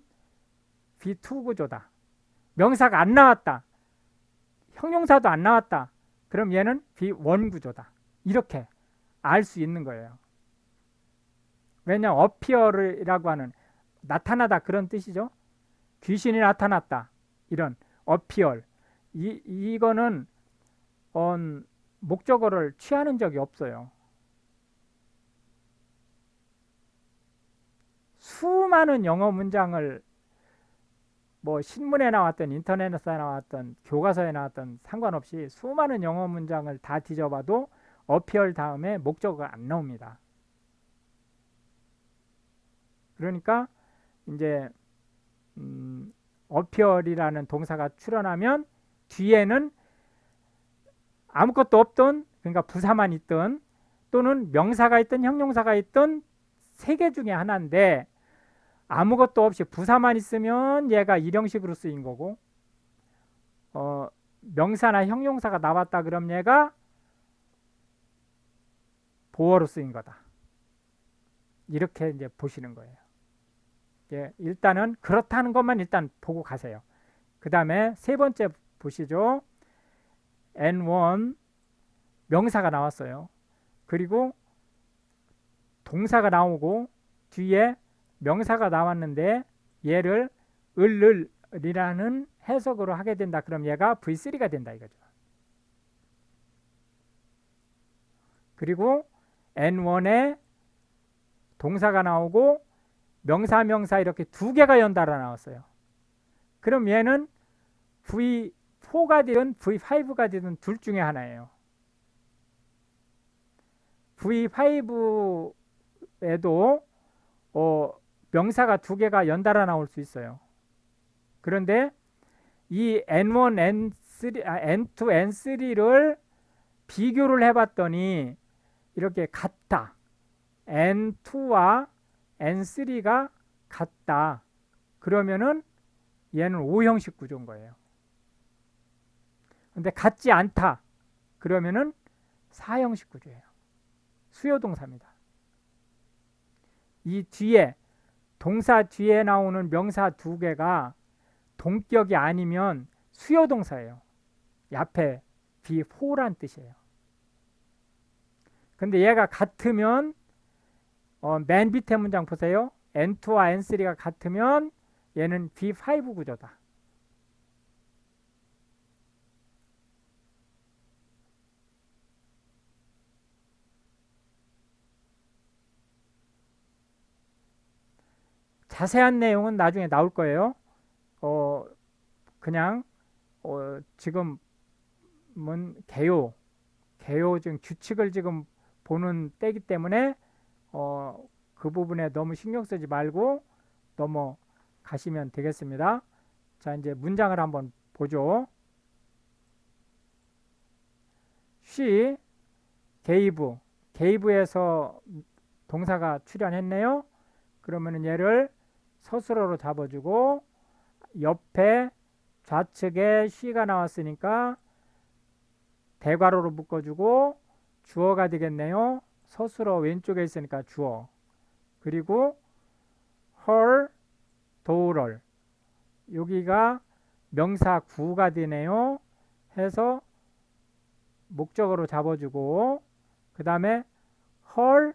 Speaker 1: B2 구조다. 명사가 안 나왔다. 형용사도 안 나왔다. 그럼 얘는 B1 구조다. 이렇게 알 수 있는 거예요. 왜냐하면 appear이라고 하는 나타나다 그런 뜻이죠. 귀신이 나타났다. 이런 appear. 이거는 목적어를 취하는 적이 없어요. 수많은 영어 문장을 뭐 신문에 나왔던 인터넷에 나왔던 교과서에 나왔던 상관없이 수많은 영어 문장을 다 뒤져봐도 appear 다음에 목적어가 안 나옵니다. 그러니까 이제 appear이라는 동사가 출현하면 뒤에는 아무것도 없던, 그러니까 부사만 있던 또는 명사가 있던 형용사가 있던 세 개 중에 하나인데 아무것도 없이 부사만 있으면 얘가 일형식으로 쓰인 거고 명사나 형용사가 나왔다 그럼 얘가 보어로 쓰인 거다. 이렇게 이제 보시는 거예요. 예, 일단은 그렇다는 것만 일단 보고 가세요. 그 다음에 세 번째 보시죠. N1 명사가 나왔어요. 그리고 동사가 나오고 뒤에 명사가 나왔는데 얘를 을이라는 해석으로 하게 된다. 그럼 얘가 V3가 된다 이거죠. 그리고 N1에 동사가 나오고 명사 이렇게 두 개가 연달아 나왔어요. 그럼 얘는 V4가 되든 V5가 되든 둘 중에 하나예요. V5에도 명사가 두 개가 연달아 나올 수 있어요. 그런데 이 N1, N3, N2, N3를 비교를 해봤더니 이렇게 같다. N2와 N3가 같다. 그러면은 얘는 O형식 구조인 거예요. 근데 같지 않다. 그러면은 Sa형식 구조예요. 수요동사입니다. 이 뒤에 동사 뒤에 나오는 명사 두 개가 동격이 아니면 수요동사예요. 앞에 B4란 뜻이에요. 근데 얘가 같으면 맨 밑에 문장 보세요. N2와 N3가 같으면 얘는 B5 구조다. 자세한 내용은 나중에 나올 거예요. 그냥 지금은 개요 지금 규칙을 지금 보는 때이기 때문에 그 부분에 너무 신경 쓰지 말고 넘어가시면 되겠습니다. 자, 이제 문장을 한번 보죠. She gave에서 동사가 출현했네요. 그러면은 얘를 서술어로 잡아주고 옆에 좌측에 she가 나왔으니까 대괄호로 묶어주고 주어가 되겠네요. 서술어 왼쪽에 있으니까 주어. 그리고 her daughter 여기가 명사 구가 되네요. 해서 목적어로 잡아주고 그 다음에 her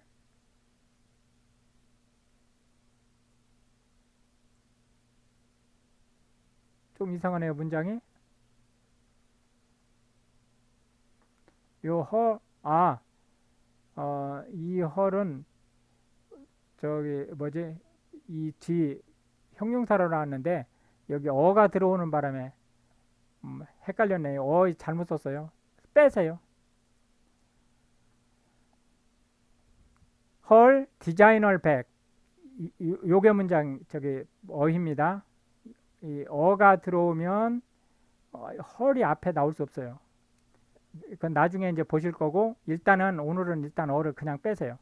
Speaker 1: 좀 이상하네요. 문장이 요 her 이 her은 저기 뭐지 이 뒤 형용사로 나왔는데 여기 어가 들어오는 바람에 헷갈렸네요. 잘못 썼어요. 빼세요. her designer bag 요게 문장 저기 어입니다. 이 어가 들어오면 her이 앞에 나올 수 없어요. 그건 나중에 이제 보실 거고 오늘은 일단 어를 그냥 빼세요.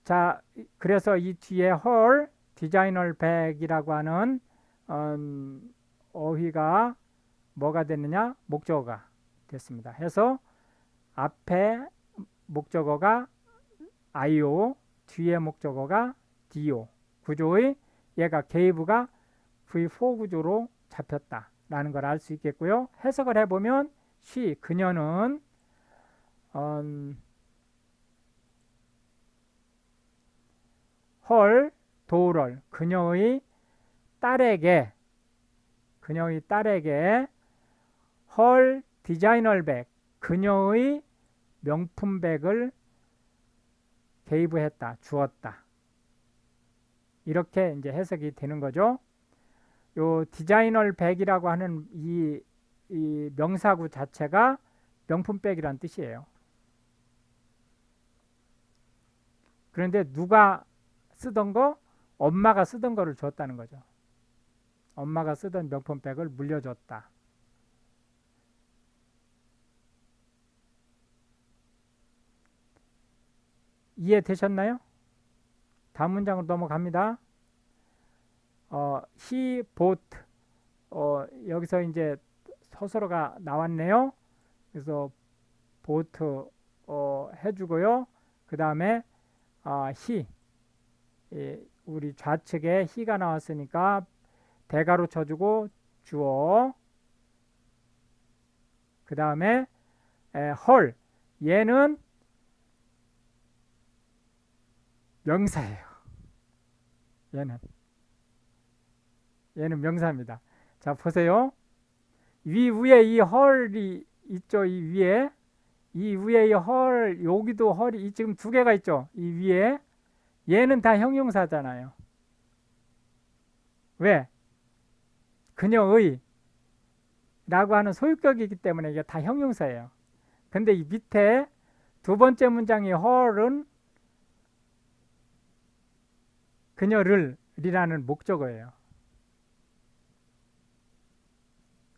Speaker 1: 자, 그래서 이 뒤에 her designer bag이라고 하는 어휘가 뭐가 됐느냐? 목적어가 됐습니다. 해서 앞에 목적어가 IO, 뒤에 목적어가 DO 구조의 얘가 gave가 V4 구조로 잡혔다라는 걸 알 수 있겠고요. 해석을 해보면 she, 그녀는 her daughter, 그녀의 딸에게 her designer bag, 그녀의 명품 백을 게이브했다, 주었다. 이렇게 이제 해석이 되는 거죠. 요 디자이너 백이라고 하는 이 명사구 자체가 명품 백이란 뜻이에요. 그런데 누가 쓰던 거? 엄마가 쓰던 거를 줬다는 거죠. 엄마가 쓰던 명품 백을 물려줬다. 이해되셨나요? 다음 문장으로 넘어갑니다. he bought 여기서 이제 서술어가 나왔네요. 그래서 보트 해주고요. 그 다음에 he, 우리 좌측에 he가 나왔으니까 대가로 쳐주고 주어. 그 다음에 her, 얘는 명사예요. 얘는 명사입니다. 자, 보세요. 위에 이 her이 있죠. 이 위에 이 her, 여기도 her이 지금 두 개가 있죠. 이 위에 얘는 다 형용사잖아요. 왜? 그녀의 라고 하는 소유격이기 때문에 이게 다 형용사예요. 근데 이 밑에 두 번째 문장의 her은 그녀를 이라는 목적어예요.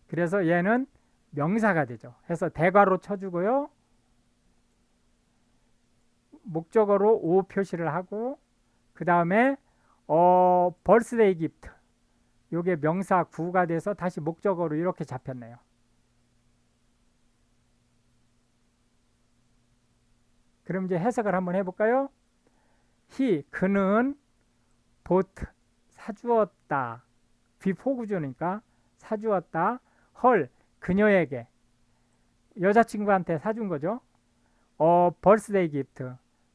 Speaker 1: 그래서 얘는 명사가 되죠. 해서 대괄호 쳐주고요. 목적어로 O 표시를 하고 그 다음에 birthday gift, 요게 명사 구가 돼서 다시 목적어로 이렇게 잡혔네요. 그럼 이제 해석을 한번 해볼까요? he, 그는 bought, 사주었다. 비포구조니까 사주었다. her, 그녀에게, 여자친구한테 사준 거죠. birthday gift,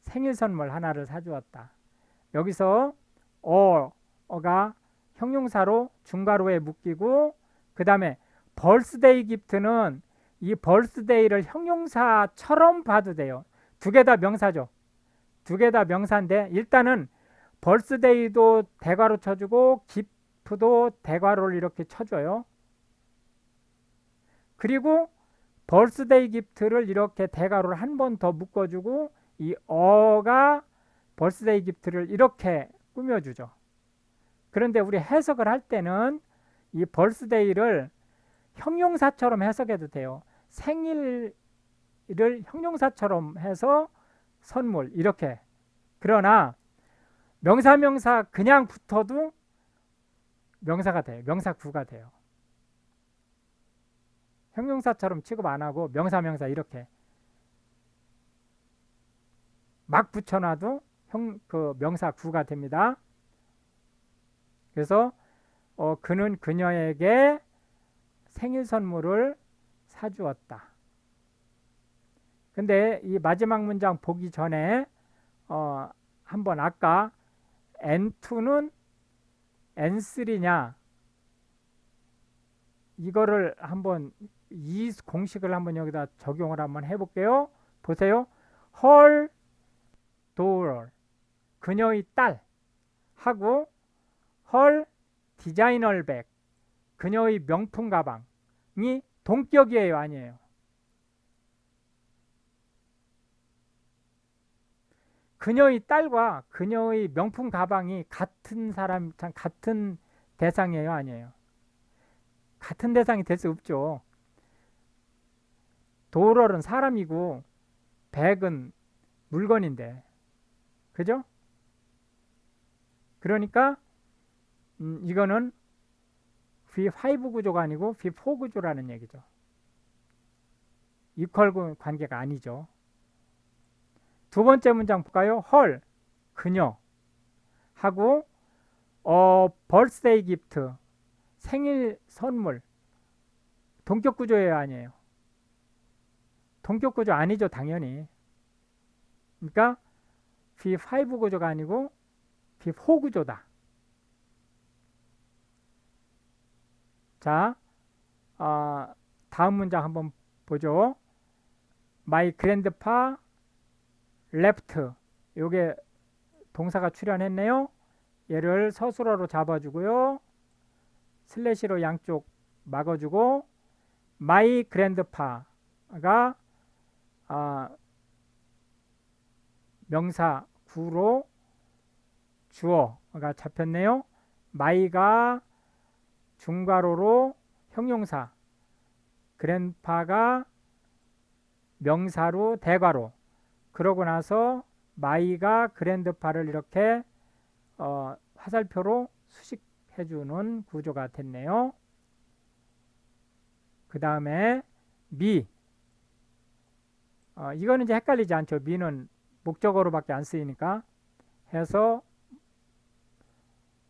Speaker 1: 생일 선물 하나를 사주었다. 여기서 어가 형용사로 중괄호에 묶이고 그 다음에 birthday gift는 이 birthday를 형용사처럼 봐도 돼요. 두 개 다 명사죠. 두 개 다 명사인데 일단은 birthday도 대괄호 쳐주고 gift도 대괄호를 이렇게 쳐줘요. 그리고 birthday gift를 이렇게 대괄호를 한 번 더 묶어주고 이 어가 birthday gift를 이렇게 꾸며주죠. 그런데 우리 해석을 할 때는 이 birthday를 형용사처럼 해석해도 돼요. 생일을 형용사처럼 해서 선물 이렇게. 그러나 명사 그냥 붙어도 명사가 돼요. 명사구가 돼요. 형용사처럼 취급 안 하고 명사 이렇게 막 붙여놔도 그 명사구가 됩니다. 그래서 그는 그녀에게 생일 선물을 사주었다. 근데 이 마지막 문장 보기 전에 한번 아까 N2는 N3냐 이거를 한번 이 공식을 한번 여기다 적용을 한번 해볼게요. 보세요. her daughter, 그녀의 딸 하고 her designer bag, 그녀의 명품 가방이 동격이에요, 아니에요? 그녀의 딸과 그녀의 명품 가방이 같은 사람, 같은 대상이에요, 아니에요? 같은 대상이 될 수 없죠. 도럴은 사람이고 백은 물건인데, 그죠? 그러니까 이거는 V5 구조가 아니고 V4 구조라는 얘기죠. 이퀄 관계가 아니죠. 두 번째 문장 볼까요? her, 그녀 하고 birthday gift, 생일 선물, 동격 구조예요, 아니에요? 동격 구조 아니죠, 당연히. 그러니까 V5 구조가 아니고 V4 구조다. 자, 다음 문장 한번 보죠. My grandpa left, 요게 동사가 출현했네요. 얘를 서술어로 잡아주고요. 슬래시로 양쪽 막아주고 my grandpa가 명사 구로 주어가 잡혔네요. my가 중괄호로 형용사, grandpa가 명사로 대괄호. 그러고 나서 my가 grandpa를 이렇게 화살표로 수식해주는 구조가 됐네요. 그 다음에 미. 이거는 이제 헷갈리지 않죠. 미는 목적어로밖에 안 쓰이니까 해서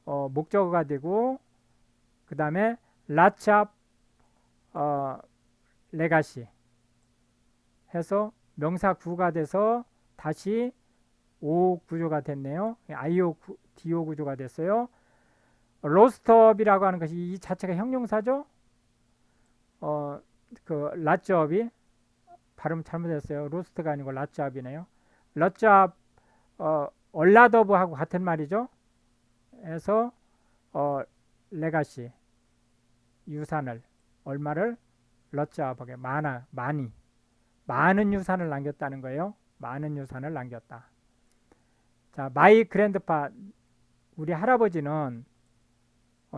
Speaker 1: 목적어가 되고, 그 다음에 라찹 레가시 해서 명사 구가 돼서 다시 오 구조가 됐네요. IO DO 구조가 됐어요. 로스트업이라고 하는 것이 이 자체가 형용사죠. 그 라츠업이 발음 잘못했어요. 로스트가 아니고 라츠업이네요. 라츠업 얼라더브하고 같은 말이죠. 해서 레가시 유산을 얼마를 러츠업하게 많은 유산을 남겼다는 거예요. 많은 유산을 남겼다. 자, 마이 그랜드파 우리 할아버지는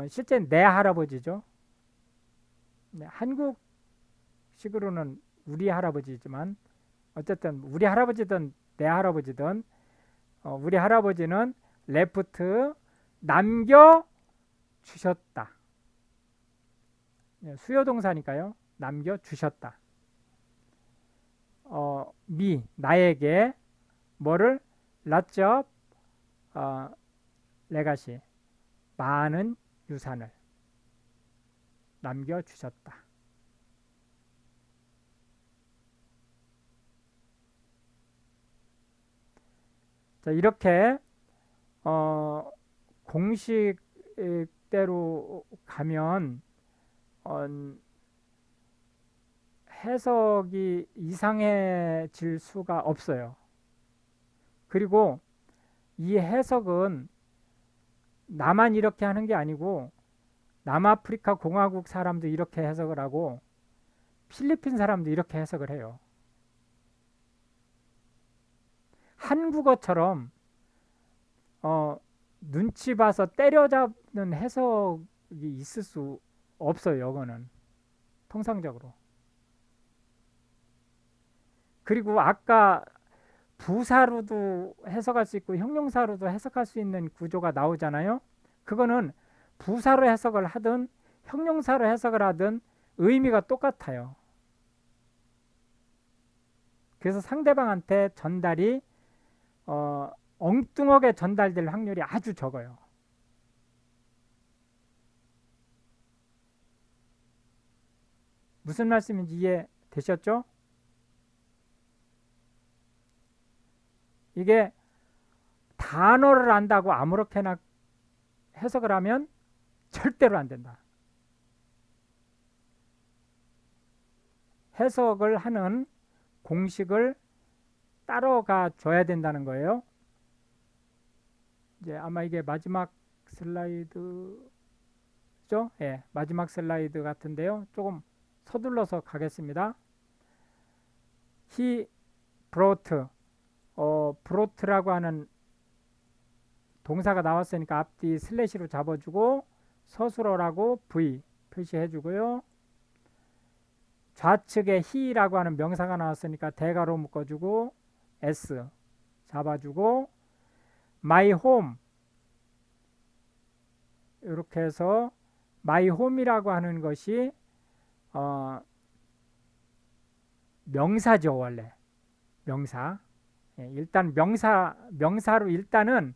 Speaker 1: 실제 내 할아버지죠. 네, 한국식으로는 우리 할아버지지만 어쨌든 우리 할아버지든 내 할아버지든 우리 할아버지는 레프트 남겨 주셨다. 수요 동사니까요. 남겨 주셨다. 나에게 뭐를 라첩 레가시 많은 유산을 남겨 주셨다. 자, 이렇게 공식대로 가면 해석이 이상해질 수가 없어요. 그리고 이 해석은 나만 이렇게 하는 게 아니고 남아프리카 공화국 사람도 이렇게 해석을 하고 필리핀 사람도 이렇게 해석을 해요. 한국어처럼 눈치 봐서 때려잡는 해석이 있을 수 없어요. 영어는 통상적으로. 그리고 아까 부사로도 해석할 수 있고 형용사로도 해석할 수 있는 구조가 나오잖아요. 그거는 부사로 해석을 하든 형용사로 해석을 하든 의미가 똑같아요. 그래서 상대방한테 전달이 엉뚱하게 전달될 확률이 아주 적어요. 무슨 말씀인지 이해되셨죠? 이게 단어를 안다고 아무렇게나 해석을 하면 절대로 안 된다. 해석을 하는 공식을 따라가 줘야 된다는 거예요. 이제 아마 이게 마지막 슬라이드죠? 예, 마지막 슬라이드 같은데요. 조금 서둘러서 가겠습니다. He brought brouught라고 하는 동사가 나왔으니까 앞뒤 슬래시로 잡아주고 서술어라고 V 표시해 주고요. 좌측에 he라고 하는 명사가 나왔으니까 대가로 묶어주고 S 잡아주고 my home 이렇게 해서 my home이라고 하는 것이 명사죠. 원래 명사. 예, 일단 명사로 일단은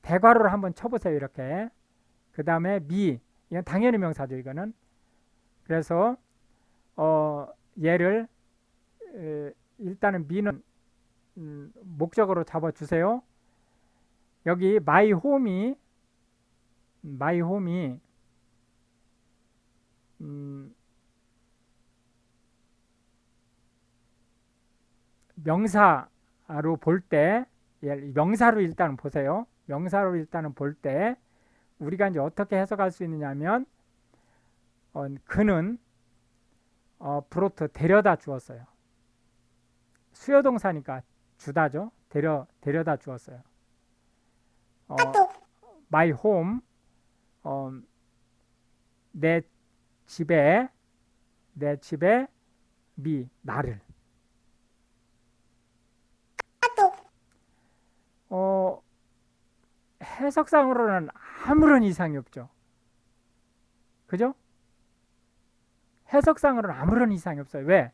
Speaker 1: 대괄호를 한번 쳐보세요. 이렇게. 그 다음에 me 이건 당연히 명사죠. 이거는. 그래서 얘를 일단은 me는 목적으로 잡아주세요. 여기 my home이 명사로 볼 때, 명사로 일단 보세요. 명사로 일단은 볼 때 우리가 이제 어떻게 해석할 수 있느냐면 그는 브로트 데려다 주었어요. 수요동사니까 주다죠. 데려다 주었어요. my home 내 집에 me 나를 해석상으로는 아무런 이상이 없죠. 그죠? 해석상으로는 아무런 이상이 없어요. 왜?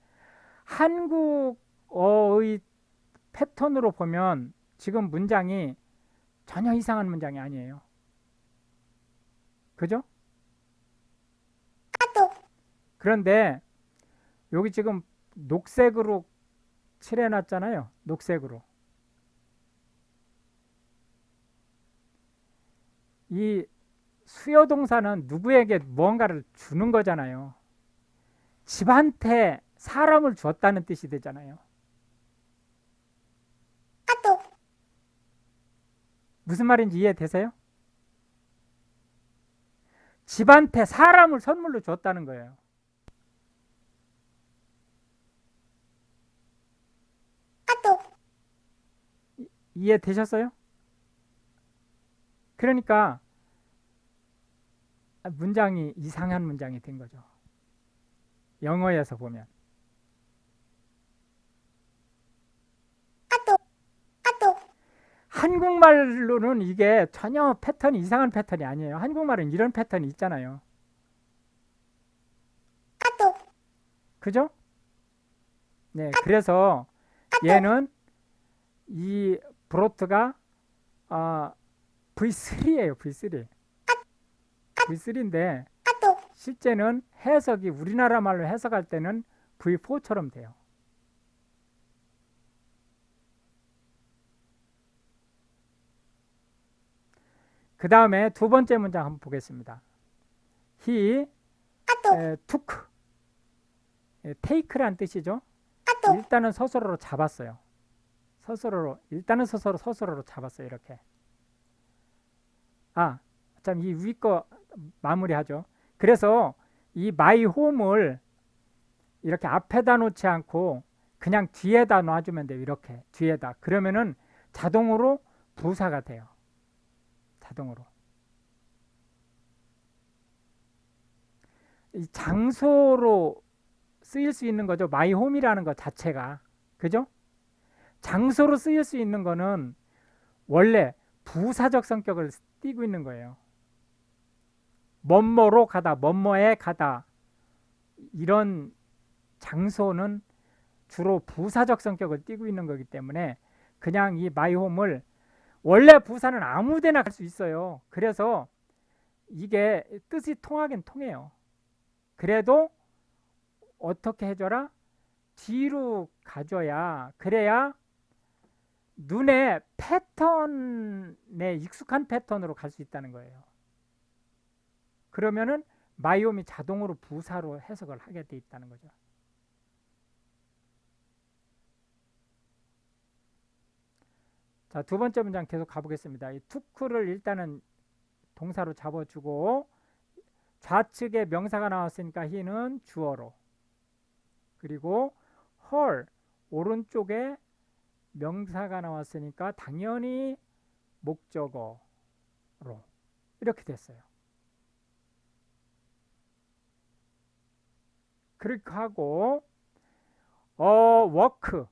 Speaker 1: 한국어의 패턴으로 보면 지금 문장이 전혀 이상한 문장이 아니에요. 그죠? 그런데 여기 지금 녹색으로 칠해놨잖아요. 녹색으로. 이 수요동사는 누구에게 무언가를 주는 거잖아요. 집한테 사람을 줬다는 뜻이 되잖아요. 무슨 말인지 이해되세요? 집한테 사람을 선물로 줬다는 거예요. 이해되셨어요? 그러니까 문장이 이상한 문장이 된 거죠. 영어에서 보면. 한국말로는 이게 전혀 패턴이 이상한 패턴이 아니에요. 한국말은 이런 패턴이 있잖아요. 그죠? 네, 그래서 얘는 이 브로트가 V3예요. V3. V3인데 실제는 해석이 우리나라 말로 해석할 때는 V4처럼 돼요. 그 다음에 두 번째 문장 한번 보겠습니다. He took, take란 뜻이죠. 일단은 서술어로 잡았어요. 일단은 서술어로 잡았어요. 이렇게. 참 이 위 거 마무리하죠. 그래서 이 my home을 이렇게 앞에다 놓지 않고 그냥 뒤에다 놔주면 돼요. 이렇게 뒤에다. 그러면은 자동으로 부사가 돼요. 자동으로. 이 장소로 쓰일 수 있는 거죠. my home이라는 것 자체가. 그죠? 장소로 쓰일 수 있는 거는 원래 부사적 성격을 띠고 있는 거예요. 뭐뭐로 가다, 뭐뭐에 가다. 이런 장소는 주로 부사적 성격을 띠고 있는 거기 때문에 그냥 이 my home을 원래 부사는 아무 데나 갈 수 있어요. 그래서 이게 뜻이 통하긴 통해요. 그래도 어떻게 해줘라? 뒤로 가줘야 그래야 눈에 패턴에 익숙한 패턴으로 갈 수 있다는 거예요. 그러면은 my home이 자동으로 부사로 해석을 하게 돼 있다는 거죠. 자, 두 번째 문장 계속 가보겠습니다. 이 took를 일단은 동사로 잡아주고 좌측에 명사가 나왔으니까 he는 주어로, 그리고 her 오른쪽에 명사가 나왔으니까 당연히 목적어로 이렇게 됐어요. 그렇게 하고 work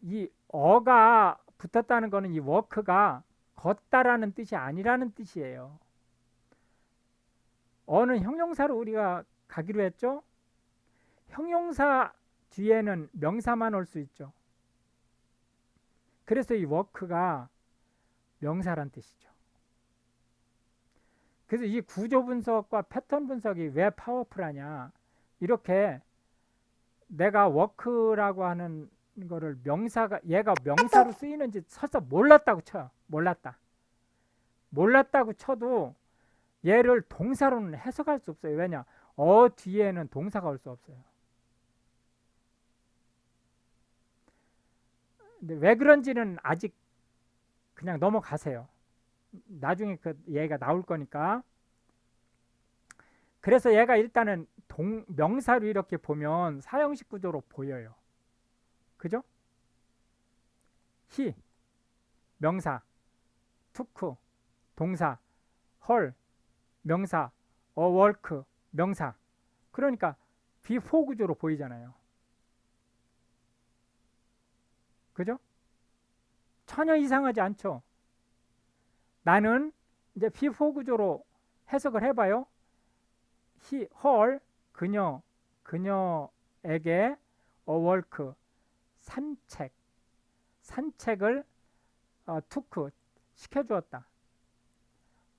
Speaker 1: 이 어가 붙었다는 거는 이 work가 걷다라는 뜻이 아니라는 뜻이에요. 어는 형용사로 우리가 가기로 했죠. 형용사 뒤에는 명사만 올 수 있죠. 그래서 이 work가 명사란 뜻이죠. 그래서 이 구조 분석과 패턴 분석이 왜 파워풀하냐, 이렇게 내가 work라고 하는 거를 얘가 명사로 쓰이는지 설사 몰랐다고 쳐요. 몰랐다고 쳐도 얘를 동사로는 해석할 수 없어요. 왜냐? 뒤에는 동사가 올 수 없어요. 근데 왜 그런지는 아직 그냥 넘어가세요. 나중에 그 얘가 나올 거니까. 그래서 얘가 일단은 명사로 이렇게 보면 사형식 구조로 보여요. 그죠? he 명사, took 동사, her 명사, work 명사. 그러니까 before 구조로 보이잖아요. 그죠? 전혀 이상하지 않죠? 나는 이제 before 구조로 해석을 해봐요. her 그녀에게 a walk 산책을 took 시켜주었다.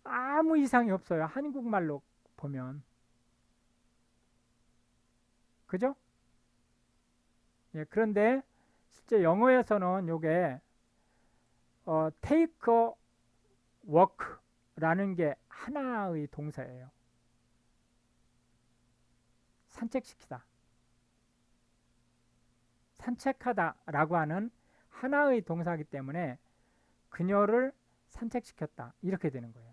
Speaker 1: 아무 이상이 없어요. 한국말로 보면. 그죠? 예, 그런데 실제 영어에서는 요게 take a walk라는 게 하나의 동사예요. 산책시키다. 산책하다라고 하는 하나의 동사이기 때문에 그녀를 산책시켰다. 이렇게 되는 거예요.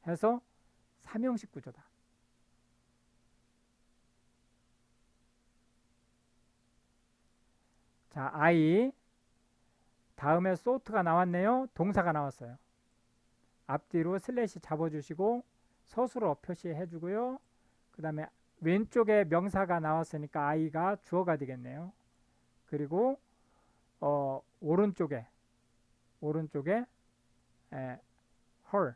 Speaker 1: 해서 삼형식 구조다. 자, I 다음에 소트가 나왔네요. 동사가 나왔어요. 앞뒤로 슬래시 잡아주시고 서술어 표시해 주고요. 그 다음에 왼쪽에 명사가 나왔으니까 I가 주어가 되겠네요. 그리고 오른쪽에 her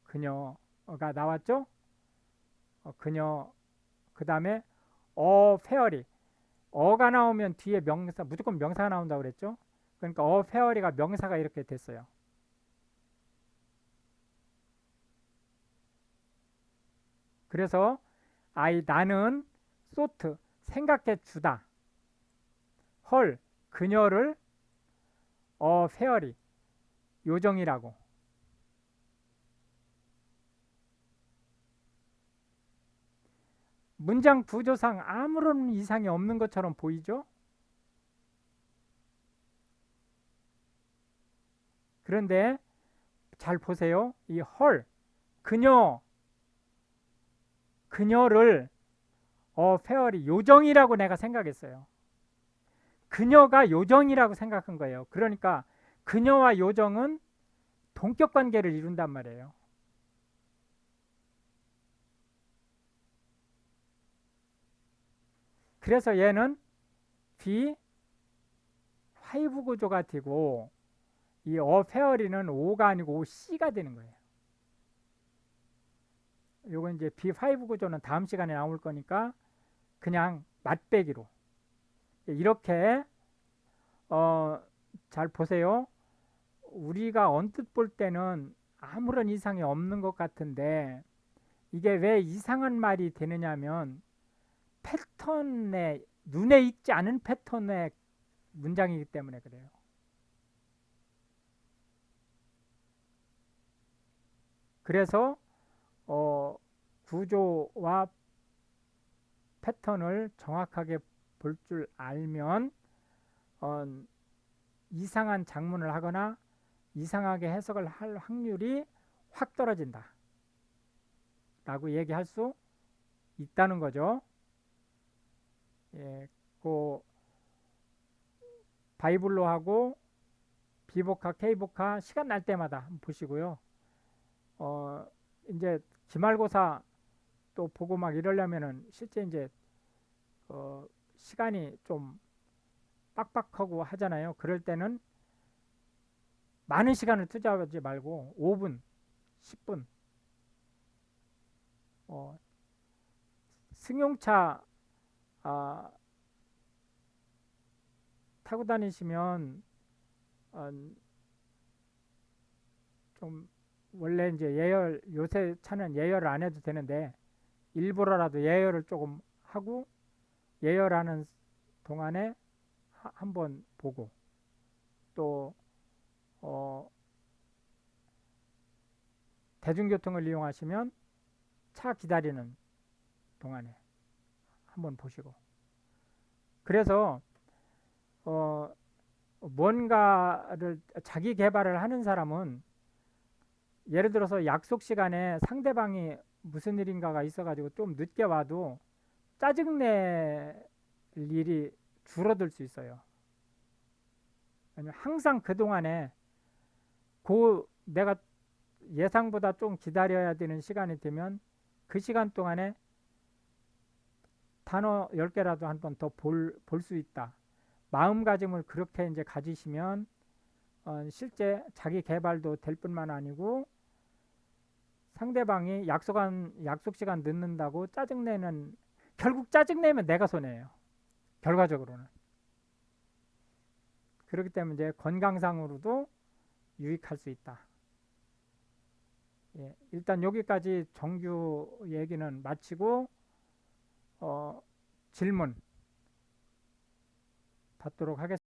Speaker 1: 그녀가 나왔죠. 그녀 그 다음에 fairly 어가 나오면 뒤에 명사 무조건 명사가 나온다고 그랬죠. 그러니까 fairly가 명사가 이렇게 됐어요. 그래서 나는 thought 생각해 주다. 헐 그녀를 fairly 요정이라고. 문장 구조상 아무런 이상이 없는 것처럼 보이죠? 그런데 잘 보세요. 이 헐 그녀를 페어리 요정이라고 내가 생각했어요. 그녀가 요정이라고 생각한 거예요. 그러니까 그녀와 요정은 동격 관계를 이룬단 말이에요. 그래서 얘는 B5 구조가 되고 이 페어리는 O가 아니고 C가 되는 거예요. 요건 이제 B5 구조는 다음 시간에 나올 거니까 그냥 맛배기로 이렇게 잘 보세요. 우리가 언뜻 볼 때는 아무런 이상이 없는 것 같은데 이게 왜 이상한 말이 되느냐면 패턴에 눈에 익지 않은 패턴의 문장이기 때문에 그래요. 그래서 구조와 패턴을 정확하게 볼 줄 알면 이상한 작문을 하거나 이상하게 해석을 할 확률이 확 떨어진다 라고 얘기할 수 있다는 거죠. 예, 그 바이블로 하고 비복화, K복화 시간 날 때마다 한번 보시고요. 이제 기말고사 또 보고 막 이러려면은 실제 이제 시간이 좀 빡빡하고 하잖아요. 그럴 때는 많은 시간을 투자하지 말고 5분, 10분 승용차 타고 다니시면 좀 원래 이제 예열 요새 차는 예열을 안 해도 되는데 일부러라도 예열을 조금 하고 예열하는 동안에 한번 보고 또 대중교통을 이용하시면 차 기다리는 동안에 한번 보시고 그래서 뭔가를 자기 개발을 하는 사람은 예를 들어서 약속 시간에 상대방이 무슨 일인가가 있어가지고 좀 늦게 와도 짜증낼 일이 줄어들 수 있어요. 왜냐면 항상 그동안에 내가 예상보다 좀 기다려야 되는 시간이 되면 그 시간 동안에 단어 10개라도 한 번 더 볼 수 있다. 마음가짐을 그렇게 이제 가지시면 실제 자기 개발도 될 뿐만 아니고 상대방이 약속 시간 늦는다고 짜증내는, 결국 짜증내면 내가 손해예요. 결과적으로는. 그렇기 때문에 이제 건강상으로도 유익할 수 있다. 예, 일단 여기까지 정규 얘기는 마치고 질문 받도록 하겠습니다.